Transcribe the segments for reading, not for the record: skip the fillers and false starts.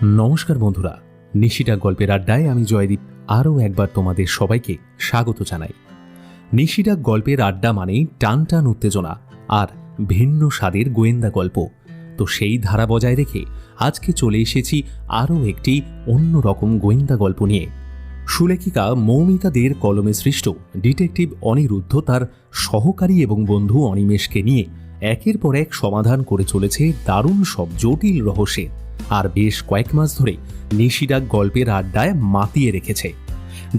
নমস্কার বন্ধুরা, নিশিডাক গল্পের আড্ডায় আমি জয়দীপ আরও একবার তোমাদের সবাইকে স্বাগত জানাই। নিশিডাক গল্পের আড্ডা মানেই টান টান উত্তেজনা আর ভিন্ন স্বাদের গোয়েন্দা গল্প। তো সেই ধারা বজায় রেখে আজকে চলে এসেছি আরও একটি অন্যরকম গোয়েন্দা গল্প নিয়ে। সুলেখিকা মৌমিতা দের কলমে সৃষ্ট ডিটেকটিভ অনিরুদ্ধ তার সহকারী এবং বন্ধু অনিমেষকে নিয়ে একের পর এক সমাধান করে চলেছে দারুণ সব জটিল রহস্যের, আর বেশ কয়েক মাস ধরে নিশিডাক গল্পের আড্ডায় মাতিয়ে রেখেছে।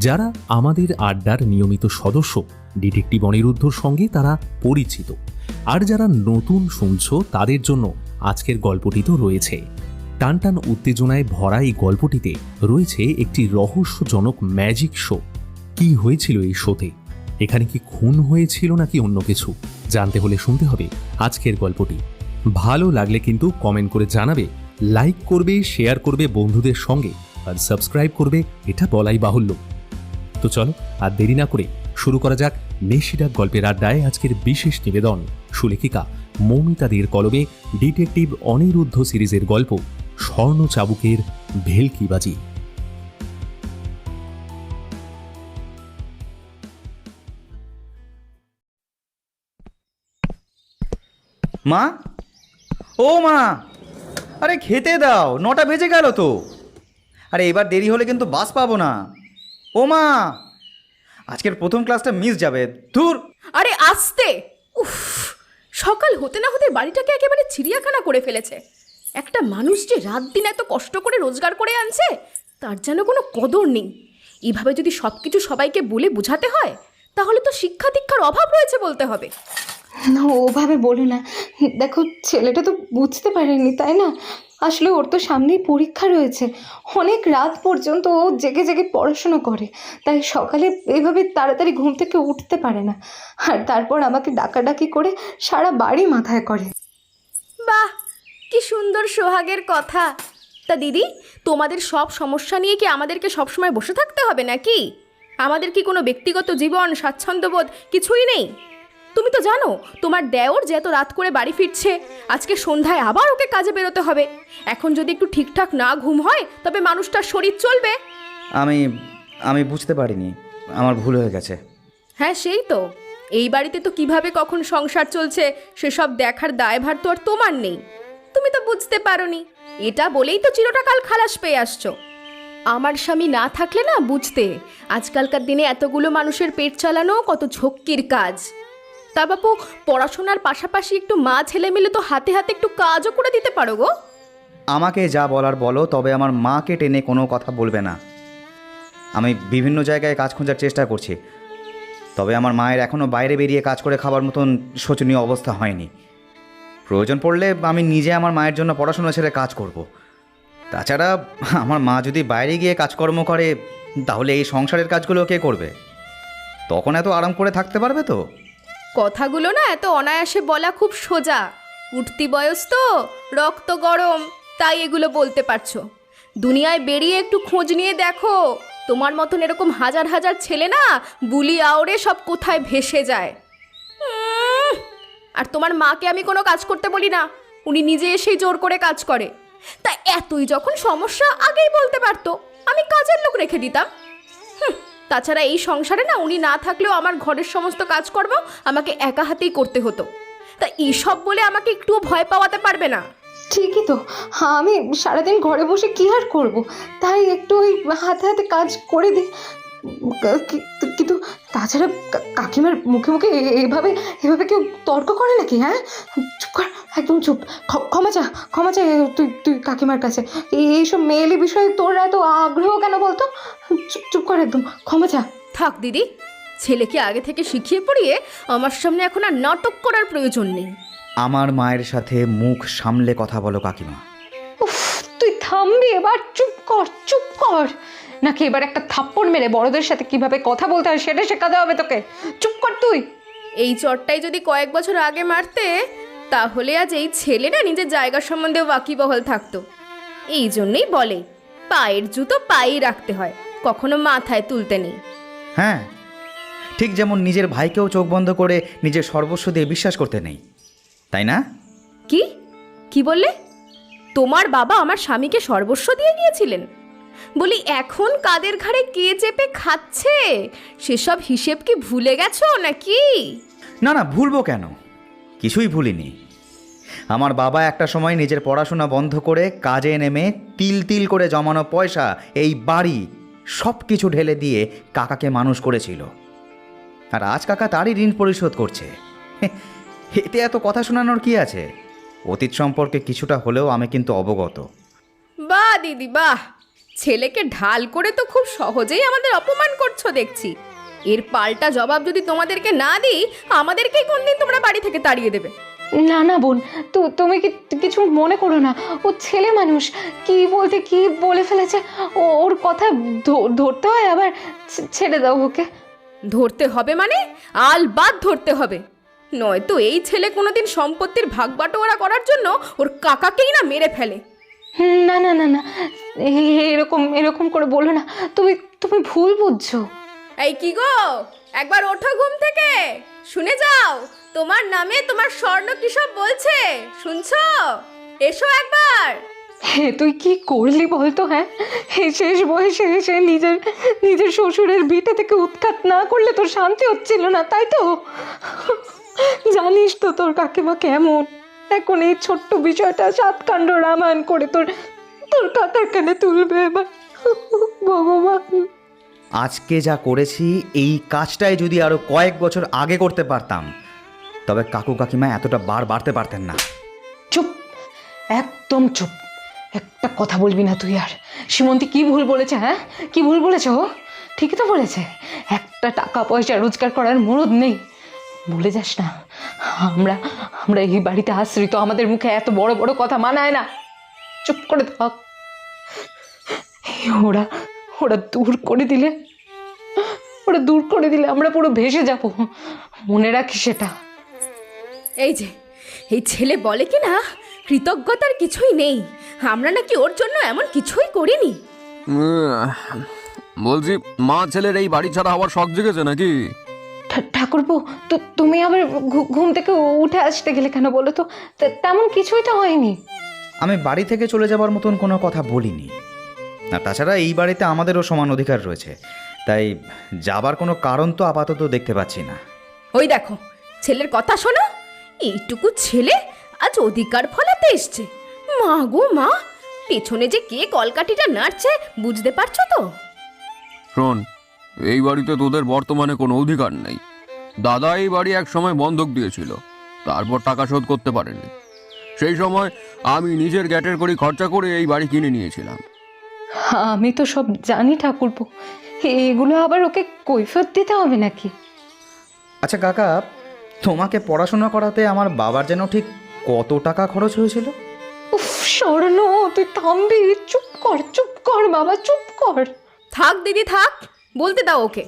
যারা আমাদের আড্ডার নিয়মিত সদস্য, ডিটেকটিভ অনিরুদ্ধর সঙ্গে তারা পরিচিত, আর যারা নতুন শুনছ তাদের জন্য আজকের গল্পটি তো রয়েছে। টানটান উত্তেজনায় ভরা এই গল্পটিতে রয়েছে একটি রহস্যজনক ম্যাজিক শো। কি হয়েছিল এই শোতে? এখানে কি খুন হয়েছিল নাকি অন্য কিছু? জানতে হলে শুনতে হবে আজকের গল্পটি। ভালো লাগলে কিন্তু কমেন্ট করে জানাবে, লাইক করবে, শেয়ার করবে বন্ধুদের সঙ্গে, আর সাবস্ক্রাইব করবে, এটা বলাই বাহুল্য। তো চলো আর দেরি না করে শুরু করা যাক নিশিডাক গল্পের আড্ডায় আজকের বিশেষ নিবেদন সুলেখিকা মৌমিতা দের কলমে ডিটেকটিভ অনিরুদ্ধ সিরিজের গল্প স্বর্ণ চাবুকের ভেলকিবাজি। মা, ও মা, আরে খেতে দাও, 9টা বেজে গেল তো। আরে এবার দেরি হলে কিন্তু বাস পাবো না। ও মা, আজকের প্রথম ক্লাসটা মিস যাবে। ধুর। আরে আস্তে, উফ, সকাল হতে না হতে বাড়িটাকে একেবারে চিড়িয়াখানা করে ফেলেছে। একটা মানুষ যে রাত দিন এত কষ্ট করে রোজগার করে আনছে, তার যেন কোনো কদর নেই। এভাবে যদি সব কিছু সবাইকে বলে বোঝাতে হয়, তাহলে তো শিক্ষা দীক্ষার অভাব রয়েছে বলতে হবে। না, ওভাবে বলো না। দেখো, ছেলেটা তো বুঝতে পারেনি, তাই না? আসলে ওর তো সামনেই পরীক্ষা রয়েছে। অনেক রাত পর্যন্ত ও জেগে জেগে পড়াশুনো করে, তাই সকালে এভাবে তাড়াতাড়ি ঘুম থেকে উঠতে পারে না। আর তারপর আমাকে ডাকাডাকি করে সারা বাড়ি মাথায় করে। বাহ, কি সুন্দর সোহাগের কথা। তা দিদি, তোমাদের সব সমস্যা নিয়ে কি আমাদেরকে সবসময় বসে থাকতে হবে নাকি? আমাদের কি কোনো ব্যক্তিগত জীবন, স্বাচ্ছন্দ্যবোধ কিছুই নেই? তুমি তো জানো তোমার দেওর যে এত রাত করে বাড়ি ফিরছে, আজকে সন্ধ্যায় আবার ওকে কাজে বেরোতে হবে। এখন যদি একটু ঠিকঠাক না ঘুম হয়, তবে মানুষটার শরীর চলবে? আমি বুঝতে পারিনি, আমার ভুল হয়ে গেছে। হ্যাঁ, সেই তো। এই বাড়িতে তো কিভাবে কখন সংসার চলছে সেসব দেখার দায়ভার তো আর তোমার নেই। তুমি তো বুঝতে পারোনি, এটা বলেই তো চিরটা কাল খালাস পেয়ে আসছো। আমার স্বামী না থাকলে না বুঝতে, আজকালকার দিনে এতগুলো মানুষের পেট চালানো কত ঝক্কির কাজ। তা বাপু, পড়াশোনার পাশাপাশি একটু মা ছেলে মিলে তো হাতে হাতে একটু কাজও করে দিতে পারো গো। আমাকে যা বলার বলো, তবে আমার মাকে টেনে কোনো কথা বলবে না। আমি বিভিন্ন জায়গায় কাজ খোঁজার চেষ্টা করছি, তবে আমার মায়ের এখনও বাইরে বেরিয়ে কাজ করে খাবার মতন শোচনীয় অবস্থা হয়নি। প্রয়োজন পড়লে আমি নিজে আমার মায়ের জন্য পড়াশোনা ছেড়ে কাজ করব। তাছাড়া আমার মা যদি বাইরে গিয়ে কাজকর্ম করে, তাহলে এই সংসারের কাজগুলো কে করবে? তখন এত আরাম করে থাকতে পারবে তো? কথাগুলো না এত অনায়াসে বলা খুব সোজা। উঠতি বয়স তো, রক্ত গরম, তাই এগুলো বলতে পারছো। দুনিয়ায় বেরিয়ে একটু খোঁজ নিয়ে দেখো, তোমার মতন এরকম হাজার হাজার ছেলে না বুলি আওড়ে সব কোথায় ভেসে যায়। আর তোমার মাকে আমি কোনো কাজ করতে বলি না, উনি নিজে এসেই জোর করে কাজ করে। তা এতই যখন সমস্যা, আগেই বলতে পারতো, আমি কাজের লোক রেখে দিতাম। তাছাড়া এই সংসারে না উনি না থাকলেও আমার ঘরের সমস্ত কাজকর্ম আমাকে একা হাতেই করতে হতো। তা এসব বলে আমাকে একটুও ভয় পাওয়াতে পারবে না। ঠিকই তো, আমি সারাদিন ঘরে বসে কী আর করবো, তাই একটু ওই হাতে হাতে কাজ করে দিই। কিন্তু তাছাড়া কাকিমার মুখে মুখে এভাবে এভাবে কেউ তর্ক করে নাকি? হ্যাঁ, চুপ কর, একদম চুপ। ক্ষমা চা, ক্ষমা চা তুই তুই কাকিমার কাছে। এইসব মেয়েলি বিষয়ে তোর এত আগ্রহ কেন বলতো? চুপ চুপ কর, একদম ক্ষমা চা। থাক দিদি, ছেলেকে আগে থেকে শিখিয়ে পড়িয়ে আমার সামনে এখন আর নাটক করার প্রয়োজন নেই। আমার মায়ের সাথে মুখ সামলে কথা বলো কাকিমা। উফ, তুই থামবি এবার? চুপ কর, চুপ কর। নাকি এবার একটা থাপ্পড় মেরে বড়দের সাথে কিভাবে কথা বলতে হয় সেটা শেখাতে হবে তোকে? চুপ কর তুই। এই চটটাই যদি কয়েক বছর আগে মারতে, তাহলে আজ এই ছেলেটা নিজের জায়গা সম্বন্ধে ওয়াকিবহাল থাকতো। এই জন্যই বলে, পায়ের জুতো পায়েই রাখতে হয়, কখনো মাথায় তুলতে নেই। হ্যাঁ, ঠিক যেমন নিজের ভাইকেও চোখ বন্ধ করে নিজের সর্বস্ব দিয়ে বিশ্বাস করতে নেই, তাই না? কি কি বললে? তোমার বাবা আমার স্বামীকে সর্বস্ব দিয়ে গিয়েছিলেন? বলি এখন কাদের ঘাড়ে কে চেপে খাচ্ছে সেসব হিসেব কি ভুলে গেছো নাকি? না না, ভুলবো কেন? কিছুই ভুলিনি। আমার বাবা একটা সময় নিজের পড়াশোনা বন্ধ করে কাজে নেমে তিল তিল করে জমানো পয়সা, এই বাড়ি, সব কিছু ঢেলে দিয়ে কাকাকে মানুষ করেছিল। আর আজ কাকা তারই ঋণ পরিশোধ করছে। এতে এত কথা শোনানোর কি আছে? অতীত সম্পর্কে কিছুটা হলেও আমি কিন্তু অবগত। বাহ দিদি বাহ, ছেলেকে ঢাল করে তো খুব সহজেই আমাদের অপমান করছো দেখছি। এর পাল্টা জবাব যদি তোমাদেরকে না দিই, আমাদেরকেই কোনদিন তোমরা বাড়ি থেকে তাড়িয়ে দেবে। না না বোন, তুমি কিছু মনে করো না। ও ছেলে মানুষ, কি বলতে কি বলে ফেলেছে। ওর কথা ধরতে হয়, আবার ছেড়ে দাও ওকে। ধরতে হবে মানে আলবাদ ধরতে হবে, নয়তো এই ছেলে কোনোদিন সম্পত্তির ভাগ বাটোয়ারা করার জন্য ওর কাকাকেই না মেরে ফেলে। না না না না, এরকম এরকম করে বলো না। তুমি ভুল বুঝছো। এই কি গো, একবার ওঠো ঘুম থেকে, শুনে যাও তোমার নামে তোমার স্বর্ণ কি সব বলছে, শুনছো? এসো একবার। হে তুই কি করলি বলতো? হ্যাঁ, এই শেষ বয়সে এসে নিজের শ্বশুরের ভিটে থেকে উৎখাত না করলে তোর শান্তি হচ্ছিল না, তাই তো? জানিস তো তোর কাকিমা কেমন। এখন এই ছোট্ট বিষয়টা সাতকাণ্ড রামায়ণ করে তোর কাকার কানে তুলবে এবার। ভগবান, আজকে যা করেছি এই কাজটাই যদি আরও কয়েক বছর আগে করতে পারতাম, তবে কাকু কাকিমা এতটা বাড়তে পারতেন না। চুপ, একদম চুপ। একটা কথা বলবি না তুই আর। সীমন্তী কি ভুল বলেছে? হ্যাঁ, কি ভুল বলেছে ও? ঠিকই তো বলেছে, একটা টাকা পয়সা রোজগার করার মরদ নেই। ভুলে যাস না, আমরা এই বাড়িতে আশ্রিত, আমাদের মুখে এত বড় বড় কথা মানায় না। চুপ করে থাক। ওরা দূর করে দিলে আমরা পুরো ভেসে যাব, মনে রাখিস সেটা। এই যে এই ছেলে বলে কি না কৃতজ্ঞতার কিছুই নেই, আমরা নাকি ওর জন্য এমন কিছুই করিনি। বলছি, মা ছেলের এই বাড়ি ছাড়া হওয়ার শখ জেগেছে নাকি? ঠাকুরপো, তো তুমি আবার ঘুম থেকে উঠে আসতে গেলে কেন বলো তো? তেমন কিছুই তো হয়নি। আমি বাড়ি থেকে চলে যাবার মতন কোনো কথা বলিনি। আর তাছাড়া এই বাড়িতে আমাদেরও সমান অধিকার রয়েছে, তাই যাবার কোনো কারণ তো আপাতত দেখতে পাচ্ছি না। ওই দেখো ছেলের কথা শোনো, এইটুকু ছেলে আজ অধিকার ফলাতে এসছে। মা গো মা, পেছনে যে কে কলকাঠিটা নাড়ছে বুঝতে পারছো তো? শোন, এই বাড়িতে তোদের বর্তমানে কোনো অধিকার নেই। দাদা এই বাড়ি এক সময় বন্ধক দিয়েছিল, তারপর টাকা শোধ করতে পারেনি। সেই সময় আমি নিজের গ্যাটের করি খরচা করে এই বাড়ি কিনে নিয়েছিলাম। আমি তো সব জানি ঠাকুরপো, এগুলো আবার ওকে কৈফিয়ত দিতে হবে নাকি? আচ্ছা কাকা, তোমাকে পড়াশোনা করাতে আমার বাবার যেন ঠিক কত টাকা খরচ হয়েছিল? উফ স্বর্ণ, তুই থামবি? চুপ কর বাবা, চুপ কর। থাক দিদি থাক, বলতে দাও ওকে।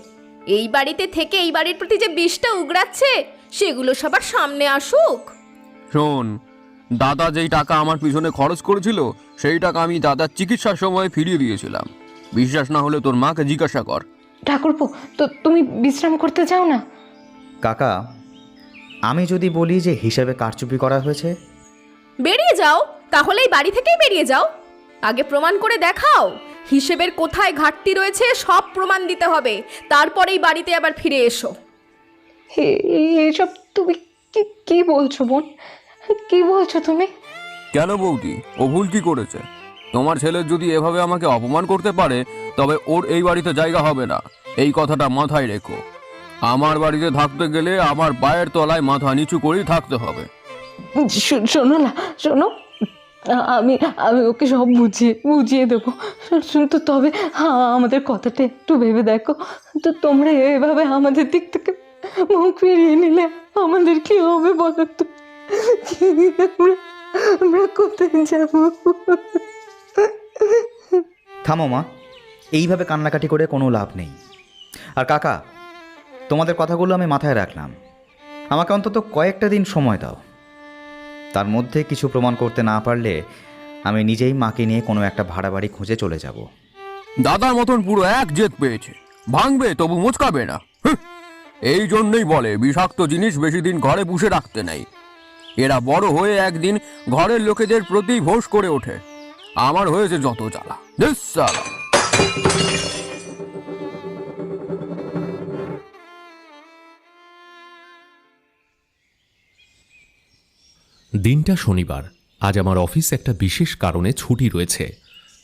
এই বাড়িতে থেকে এই বাড়ির প্রতি যে বিষটা উগড়াচ্ছে সেগুলো সবার সামনে আসুক। শোন, দাদা যেই টাকা আমার পিছনে খরচ করেছিল সেই টাকা আমি দাদার চিকিৎসার সময় ফিরিয়ে দিয়েছিলাম। বিশ্বাস না হলে তোর মাকে জিজ্ঞাসা কর। ঠাকুরপো, তো তুমি বিশ্রাম করতে যাও না। কাকা, আমি যদি বলি যে হিসাবে কারচুপি করা হয়েছে? বেরিয়ে যাও, তাহলে এই বাড়ি থেকেই বেরিয়ে যাও। আগে প্রমাণ করে দেখাও, হিসেবের কোথায় ঘাটতি রয়েছে সব প্রমাণ দিতে হবে, তারপরেই বাড়িতে আবার ফিরে এসো। এসব তুমি কি বলছো বোন? কি বলছো তুমি? কেন বৌদি, ও ভুল কি করেছে? তোমার ছেলে যদি এভাবে আমাকে অপমান করতে পারে তবে ওর এই বাড়িতে জায়গা হবে না, এই কথাটা মাথায় রেখো। আমার বাড়িতে থাকতে গেলে আমার পায়ের তলায় মাথা নিচু করেই থাকতে হবে। শোনো, আমি ওকে সব বুঝিয়ে দেবো। তো তবে আমাদের কথাটা একটু ভেবে দেখো তো, তোমরা এভাবে আমাদের দিক থেকে মুখ ফিরিয়ে নিলে আমাদের কি হবে বলো তো? আমরা কোথায় যাব? থামো মা, এইভাবে কান্নাকাটি করে কোনো লাভ নেই। আর কাকা, তোমাদের কথাগুলো আমি মাথায় রাখলাম। আমাকে অন্তত কয়েকটা দিন সময় দাও। তার মধ্যে কিছু প্রমাণ করতে না পারলে আমি নিজেই মাকে নিয়ে কোনো একটা ভাড়া বাড়ি খুঁজে চলে যাব। দাদার মতন পুরো এক জেদ পেয়েছে, ভাঙবে তবু মুচকাবে না। এই জন্যই বলে বিষাক্ত জিনিস বেশি দিন ঘরে পুষে রাখতে নেই। এরা বড় হয়ে একদিন ঘরের লোকেদের প্রতি ভোস করে ওঠে। আমার হয়েছে যত জ্বালা, ধ্যাস শালা। দিনটা শনিবার। আজ আমার অফিস একটা বিশেষ কারণে ছুটি রয়েছে।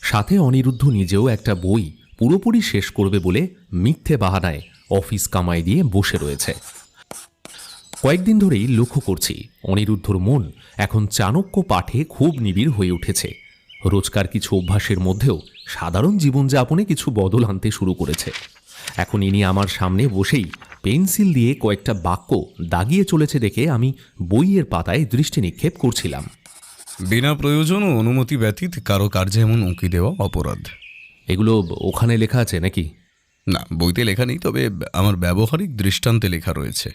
সাথে অনিরুদ্ধ নিজেও একটা বই পুরোপুরি শেষ করবে বলে মিথ্যে বাহানায় অফিস কামাই দিয়ে বসে রয়েছে। কয়েকদিন ধরেই লক্ষ্য করছি অনিরুদ্ধর মন এখন চাণক্য পাঠে খুব নিবিড় হয়ে উঠেছে। রোজকার কিছু অভ্যাসের মধ্যেও সাধারণ জীবনযাপনে কিছু বদল আনতে শুরু করেছে। এখন ইনি আমার সামনে বসেই পেন্সিল দিয়ে কয়েকটা বাক্য দাগিয়ে চলেছে দেখে আমি বইয়ের পাতায় দৃষ্টি নিক্ষেপ করছিলাম। বিনা প্রয়োজন ও অনুমতি ব্যতীত কারো কার্যে এমন উঁকি দেওয়া অপরাধ। এগুলো ওখানে লেখা আছে নাকি? না, বইতে লেখা নেই, তবে আমার ব্যবহারিক দৃষ্টান্তে লেখা রয়েছে।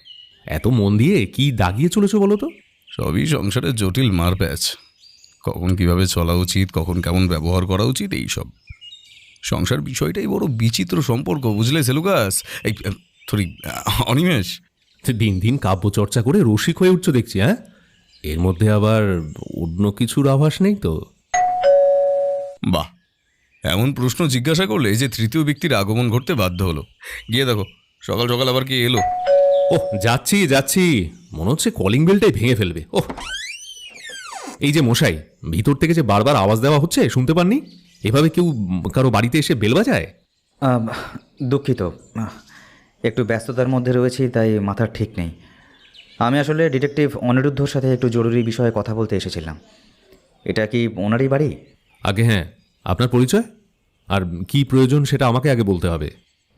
এত মন দিয়ে কি দাগিয়ে চলেছ বলো তো? সবই সংসারের জটিল মারপ্যাচ। কখন কিভাবে চলা উচিত, কখন কেমন ব্যবহার করা উচিত, এই সব। সংসার বিষয়টাই বড় বিচিত্র সম্পর্ক, বুঝলে সেলুকাস? এই সরি, অনিমেষ। দিন দিন কাব্য চর্চা করে রসিক হয়ে উঠছ দেখছি। হ্যাঁ, এর মধ্যে আবার অন্য কিছুর আভাস নেই তো? বাহ, এমন প্রশ্ন জিজ্ঞাসা করলে যে তৃতীয় ব্যক্তির আগমন ঘটতে বাধ্য হলো। গিয়ে দেখো সকাল সকাল আবার কি এলো। ওহ, যাচ্ছি যাচ্ছি, মনে হচ্ছে কলিং বেলটাই ভেঙে ফেলবে। ওহ, এই যে মশাই, ভিতর থেকে যে বারবার আওয়াজ দেওয়া হচ্ছে, শুনতে পাননি? এভাবে কেউ কারো বাড়িতে এসে বেল বাজায়? দুঃখিত, একটু ব্যস্ততার মধ্যে রয়েছি, তাই মাথার ঠিক নেই। আমি আসলে ডিটেকটিভ অনিরুদ্ধর সাথে একটু জরুরি বিষয়ে কথা বলতে এসেছিলাম। এটা কি ওনারই বাড়ি? আগে হ্যাঁ, আপনার পরিচয় আর কি প্রয়োজন সেটা আমাকে আগে বলতে হবে।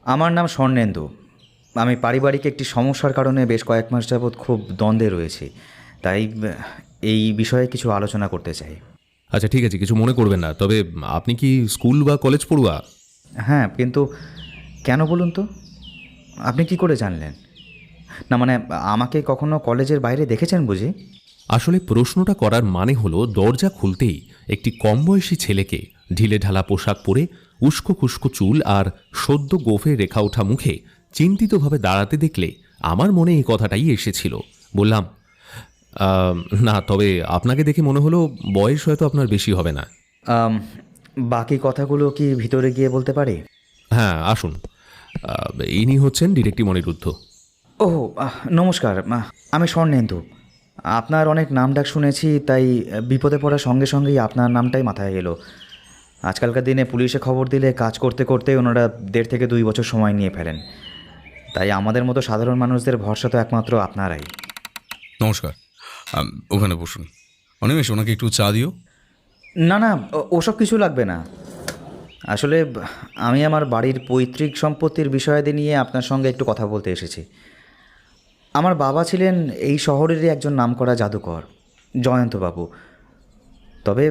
আমার নাম স্বর্ণেন্দু। আমি পারিবারিক একটি সমস্যার কারণে বেশ কয়েক মাস যাবৎ খুব দ্বন্দ্বে রয়েছি, তাই এই বিষয়ে কিছু আলোচনা করতে চাই। আচ্ছা ঠিক আছে, কিছু মনে করবেন না। তবে আপনি কি স্কুল বা কলেজ পড়ুয়া? হ্যাঁ, কিন্তু কেন বলুন তো? আপনি কি করে জানলেন? না মানে, আমাকে কখনো কলেজের বাইরে দেখেছেন বুঝি? আসলে প্রশ্নটা করার মানে হলো, দরজা খুলতেই একটি কম বয়সী ছেলেকে ঢিলে ঢালা পোশাক পরে, উস্কো খুস্কো চুল আর সদ্য গোফে রেখা ওঠা মুখে চিন্তিতভাবে দাঁড়াতে দেখলে আমার মনে এই কথাটাই এসেছিল। বললাম, না, তবে আপনাকে দেখে মনে হলো বয়স হয়তো আপনার বেশি হবে না। বাকি কথাগুলো কি ভিতরে গিয়ে বলতে পারি? হ্যাঁ আসুন। ইনি হচ্ছেন ডিটেকটিভ অনিরুদ্ধ। ও নমস্কার, আমি স্বর্ণেন্দু। আপনার অনেক নাম ডাক শুনেছি, তাই বিপদে পড়ার সঙ্গে সঙ্গেই আপনার নামটাই মাথায় এলো। আজকালকার দিনে পুলিশে খবর দিলে কাজ করতে করতে ওনারা 1.5 থেকে 2 বছর সময় নিয়ে ফেলেন, তাই আমাদের মতো সাধারণ মানুষদের ভরসা তো একমাত্র আপনারাই। নমস্কার, ওখানে বসুন। অনিমেষ, ওনাকে একটু চা দিও। না না, ওসব কিছু লাগবে না। আসলে আমি আমার বাড়ির পৈতৃক সম্পত্তির বিষয়াদি নিয়ে আপনার সঙ্গে একটু কথা বলতে এসেছি। আমার বাবা ছিলেন এই শহরেরই একজন নামকরা জাদুকর, জয়ন্তবাবু। তবে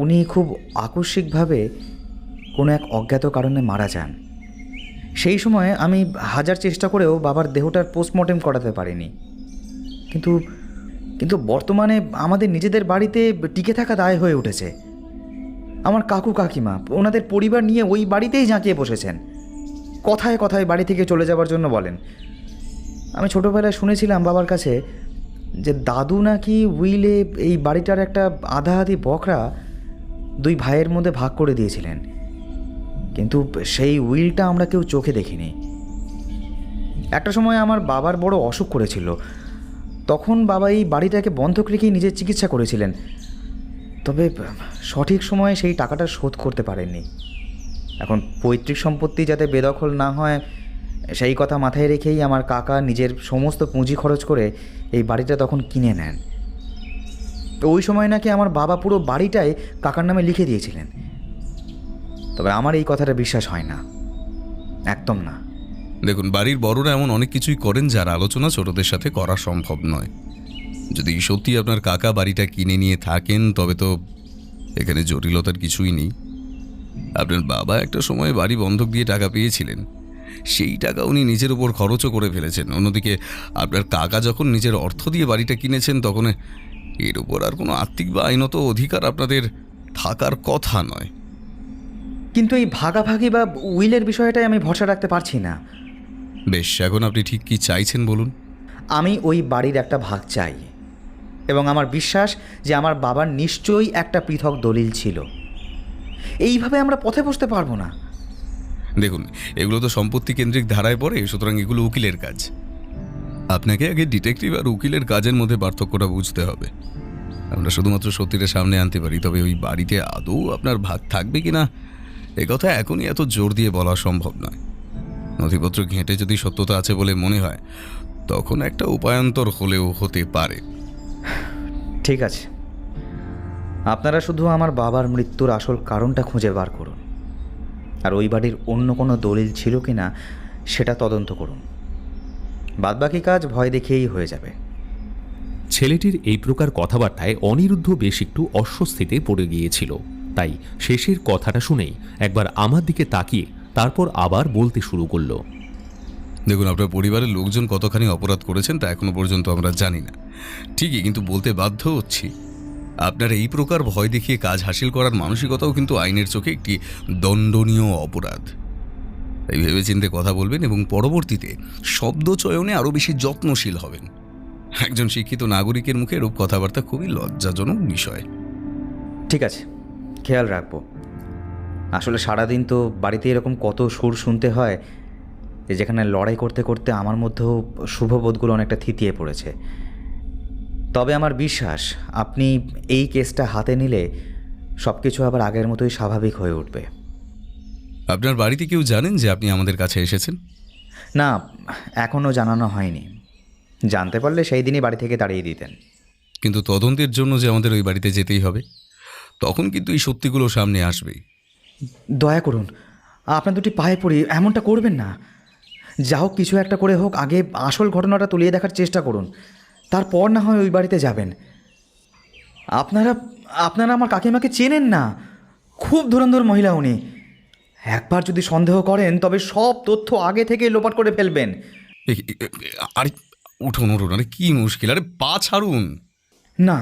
উনি খুব আকস্মিকভাবে কোনো এক অজ্ঞাত কারণে মারা যান। সেই সময় আমি হাজার চেষ্টা করেও বাবার দেহটার পোস্টমর্টেম করাতে পারিনি। কিন্তু বর্তমানে আমাদের নিজেদের বাড়িতে টিকে থাকা দায় হয়ে উঠেছে। আমার কাকু কাকিমা ওনাদের পরিবার নিয়ে ওই বাড়িতেই ঝাঁকিয়ে বসেছেন। কথায় কথায় বাড়ি থেকে চলে যাওয়ার জন্য বলেন। আমি ছোটোবেলায় শুনেছিলাম বাবার কাছে যে দাদু নাকি উইলে এই বাড়িটার একটা আধা আধি বকরা 2 ভাইয়ের মধ্যে ভাগ করে দিয়েছিলেন, কিন্তু সেই উইলটা আমরা কেউ চোখে দেখিনি। একটা সময় আমার বাবার বড় অসুখ করেছিল, তখন বাবা এই বাড়িটাকে বন্ধক রেখেই নিজের চিকিৎসা করেছিলেন। তবে সঠিক সময়ে সেই টাকাটা শোধ করতে পারেননি। এখন পৈতৃক সম্পত্তি যাতে বেদখল না হয় সেই কথা মাথায় রেখেই আমার কাকা নিজের সমস্ত পুঁজি খরচ করে এই বাড়িটা তখন কিনে নেন। তো ওই সময় নাকি আমার বাবা পুরো বাড়িটাই কাকার নামে লিখে দিয়েছিলেন। তবে আমার এই কথাটা বিশ্বাস হয় না, একদম না। দেখুন, বাড়ির বড়রা এমন অনেক কিছুই করেন যার আলোচনা ছোটদের সাথে করা সম্ভব নয়। যদি সত্যি আপনার কাকা বাড়িটা কিনে নিয়ে থাকেন, তবে তো এখানে জটিলতার কিছুই নেই। আপনার বাবা একটা সময় বাড়ি বন্ধক দিয়ে টাকা পেয়েছিলেন, সেই টাকা উনি নিজের উপর খরচও করে ফেলেছেন। অন্যদিকে আপনার কাকা যখন নিজের অর্থ দিয়ে বাড়িটা কিনেছেন, তখন এর উপর আর কোনো আর্থিক বা আইনত অধিকার আপনাদের থাকার কথা নয়। কিন্তু এই ভাগাভাগি বা উইলের বিষয়টাই আমি ভরসা রাখতে পারছি না। বেশ, এখন আপনি ঠিক কি চাইছেন বলুন। আমি ওই বাড়ির একটা ভাগ চাই, এবং আমার বিশ্বাস যে আমার বাবার নিশ্চয়ই একটা পৃথক দলিল ছিল। এইভাবে আমরা পথে বসতে পারবো না। দেখুন, এগুলো তো সম্পত্তি কেন্দ্রিক ধারায় পড়ে, সুতরাং এগুলো উকিলের কাজ। আপনাকে আগে ডিটেকটিভ আর উকিলের কাজের মধ্যে পার্থক্যটা বুঝতে হবে। আমরা শুধুমাত্র সত্যিটা সামনে আনতে পারি, তবে ওই বাড়িতে আদৌ আপনার ভাগ থাকবে কিনা এ কথা এখনই এত জোর দিয়ে বলা সম্ভব নয়। নথিপত্র ঘেঁটে যদি সত্যতা আছে বলে মনে হয়, তখন একটা উপায়ান্তর হলেও হতে পারে। ঠিক আছে, আপনারা শুধু আমার বাবার মৃত্যুর আসল কারণটা খুঁজে বার করুন, আর ওই বাড়ির অন্য কোনো দলিল ছিল কি না সেটা তদন্ত করুন। বাদবাকি কাজ ভয় দেখিয়েই হয়ে যাবে। ছেলেটির এই প্রকার কথাবার্তায় অনিরুদ্ধ বেশ একটু অস্বস্তিতে পড়ে গিয়েছিল। তাই শেষের কথাটা শুনেই একবার আমার দিকে তাকিয়ে তারপর আবার বলতে শুরু করলো। দেখুন, আপনার পরিবারের লোকজন কতখানি অপরাধ করেছেন তা এখনো পর্যন্ত আমরা জানি না, ঠিকই, কিন্তু বলতে বাধ্য হচ্ছি আপনার এই প্রকার ভয় দেখিয়ে কাজ হাসিল করার মানসিকতাও কিন্তু আইনের চোখে একটি দণ্ডনীয় অপরাধ। তাই ভেবেচিন্তে কথা বলবেন এবং পরবর্তীতে শব্দ চয়নে আরও বেশি যত্নশীল হবেন। একজন শিক্ষিত নাগরিকের মুখে এরূপ কথাবার্তা খুবই লজ্জাজনক বিষয়। ঠিক আছে, খেয়াল রাখবো। আসলে সারাদিন তো বাড়িতে এরকম কত সুর শুনতে হয় যে যেখানে লড়াই করতে করতে আমার মধ্যেও শুভবোধগুলো অনেকটা থিতিয়ে পড়েছে। তবে আমার বিশ্বাস আপনি এই কেসটা হাতে নিলে সব কিছু আবার আগের মতোই স্বাভাবিক হয়ে উঠবে। আপনার বাড়িতে কেউ জানেন যে আপনি আমাদের কাছে এসেছেন? না, এখনও জানানো হয়নি। জানতে পারলে সেই দিনই বাড়ি থেকে তাড়িয়ে দিতেন। কিন্তু তদন্তের জন্য যে আমাদের ওই বাড়িতে যেতেই হবে, তখন কিন্তু এই সত্যিগুলো সামনে আসবেই। দয়া করুন, আপনার দুটি পায়ে পড়ি, এমনটা করবেন না। যা হোক, কিছু একটা করে হোক আগে আসল ঘটনাটা তুলিয়ে দেখার চেষ্টা করুন, তারপর না হয় ওই বাড়িতে যাবেন। আপনারা আমার কাকিমাকে চেনেন না, খুব ধুরন্ধর মহিলা উনি। একবার যদি সন্দেহ করেন তবে সব তথ্য আগে থেকে লোপাট করে ফেলবেন। আরে উঠুন উঠুন, আরে কি মুশকিল, আরে পা ছাড়ুন। না,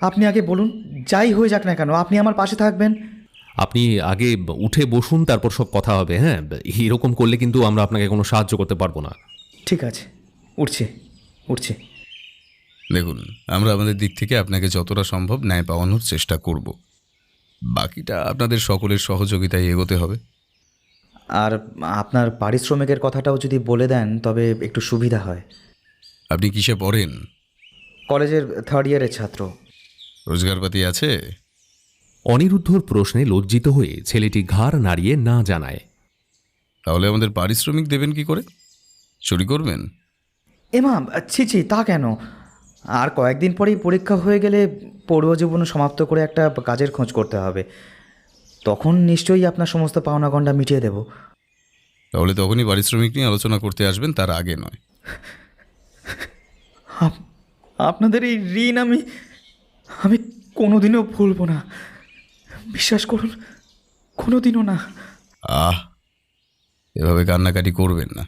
আপনি আগে বলুন, যাই হয়ে যাক না কেন আপনি আমার পাশে থাকবেন। আপনি আগে উঠে বসুন, তারপর সব কথা হবে। হ্যাঁ, এরকম করলে কিন্তু আমরা আপনাকে কোনো সাহায্য করতে পারবো না। ঠিক আছে, উঠছে। দেখুন, আমরা আমাদের দিক থেকে আপনাকে যতটা সম্ভব ন্যায় পাওয়ানোর চেষ্টা করব। বাকিটা আপনাদের সকলের সহযোগিতায় এগোতে হবে। আর আপনার পারিশ্রমিকের কথাটাও যদি বলে দেন তবে একটু সুবিধা হয়। আপনি কিসে পড়েন? কলেজের 3rd ইয়ারের ছাত্র। রোজগারপাতি আছে? অনিরুদ্ধর প্রশ্নে লজ্জিত হয়ে ছেলেটি ঘাড় নাড়িয়ে না জানায়। তাহলে আমাদের পারিশ্রমিক দেবেন কি করে? চুরি করবেন? এমা, ছি তা কেন? আর কয়েকদিন পরেই পরীক্ষা হয়ে গেলে পড়ুয়া জীবন সমাপ্ত করে একটা কাজের খোঁজ করতে হবে। তখন নিশ্চয়ই আপনার সমস্ত পাওনা গণ্ডা মিটিয়ে দেব। তাহলে তখনই পারিশ্রমিক নিয়ে আলোচনা করতে আসবেন, তার আগে নয়। আপনাদের এই ঋণ আমি কোনোদিনও ভুলব না, বিশ্বাস করুন, কোনোদিনও না। এভাবে কান্নাকাটি করবেন না।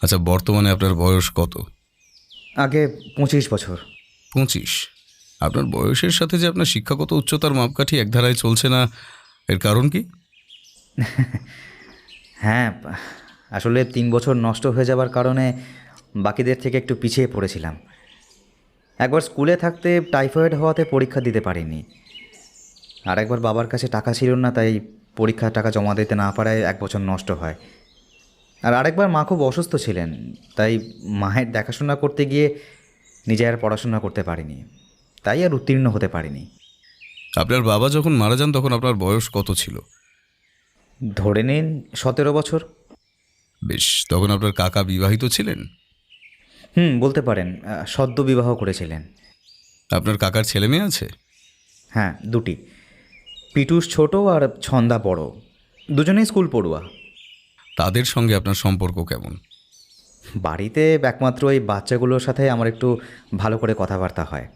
আচ্ছা, বর্তমানে আপনার বয়স কত? আগে 25 বছর। 25? আপনার বয়সের সাথে যে আপনার শিক্ষাগত উচ্চতার মাপকাঠি এক ধারায় চলছে না, এর কারণ কি? হ্যাঁ, আসলে 3 বছর নষ্ট হয়ে যাবার কারণে বাকিদের থেকে একটু পিছিয়ে পড়েছিলাম। একবার স্কুলে থাকতে টাইফয়েড হওয়াতে পরীক্ষা দিতে পারিনি। আর একবার বাবার কাছে টাকা ছিল না, তাই পরীক্ষার টাকা জমা দিতে না পারায় 1 বছর নষ্ট হয়। আর আরেকবার মা খুব অসুস্থ ছিলেন, তাই মায়ের দেখাশোনা করতে গিয়ে নিজে আর পড়াশোনা করতে পারিনি, তাই আর উত্তীর্ণ হতে পারিনি। আপনার বাবা যখন মারা যান তখন আপনার বয়স কত ছিল? ধরে নিন 17 বছর। বেশ, তখন আপনার কাকা বিবাহিত ছিলেন? বলতে পারেন, সদ্য বিবাহ করেছিলেন। আপনার কাকার ছেলে মেয়ে আছে? হ্যাঁ, 2টি। পিটুস ছোট আর ছন্দা বড়, দুজনেই স্কুল পড়ুয়া। তাদের সঙ্গে আপনার সম্পর্ক কেমন? বাড়িতে একমাত্র এই বাচ্চাগুলোর সাথে আমার একটু ভালো করে কথাবার্তা হয়।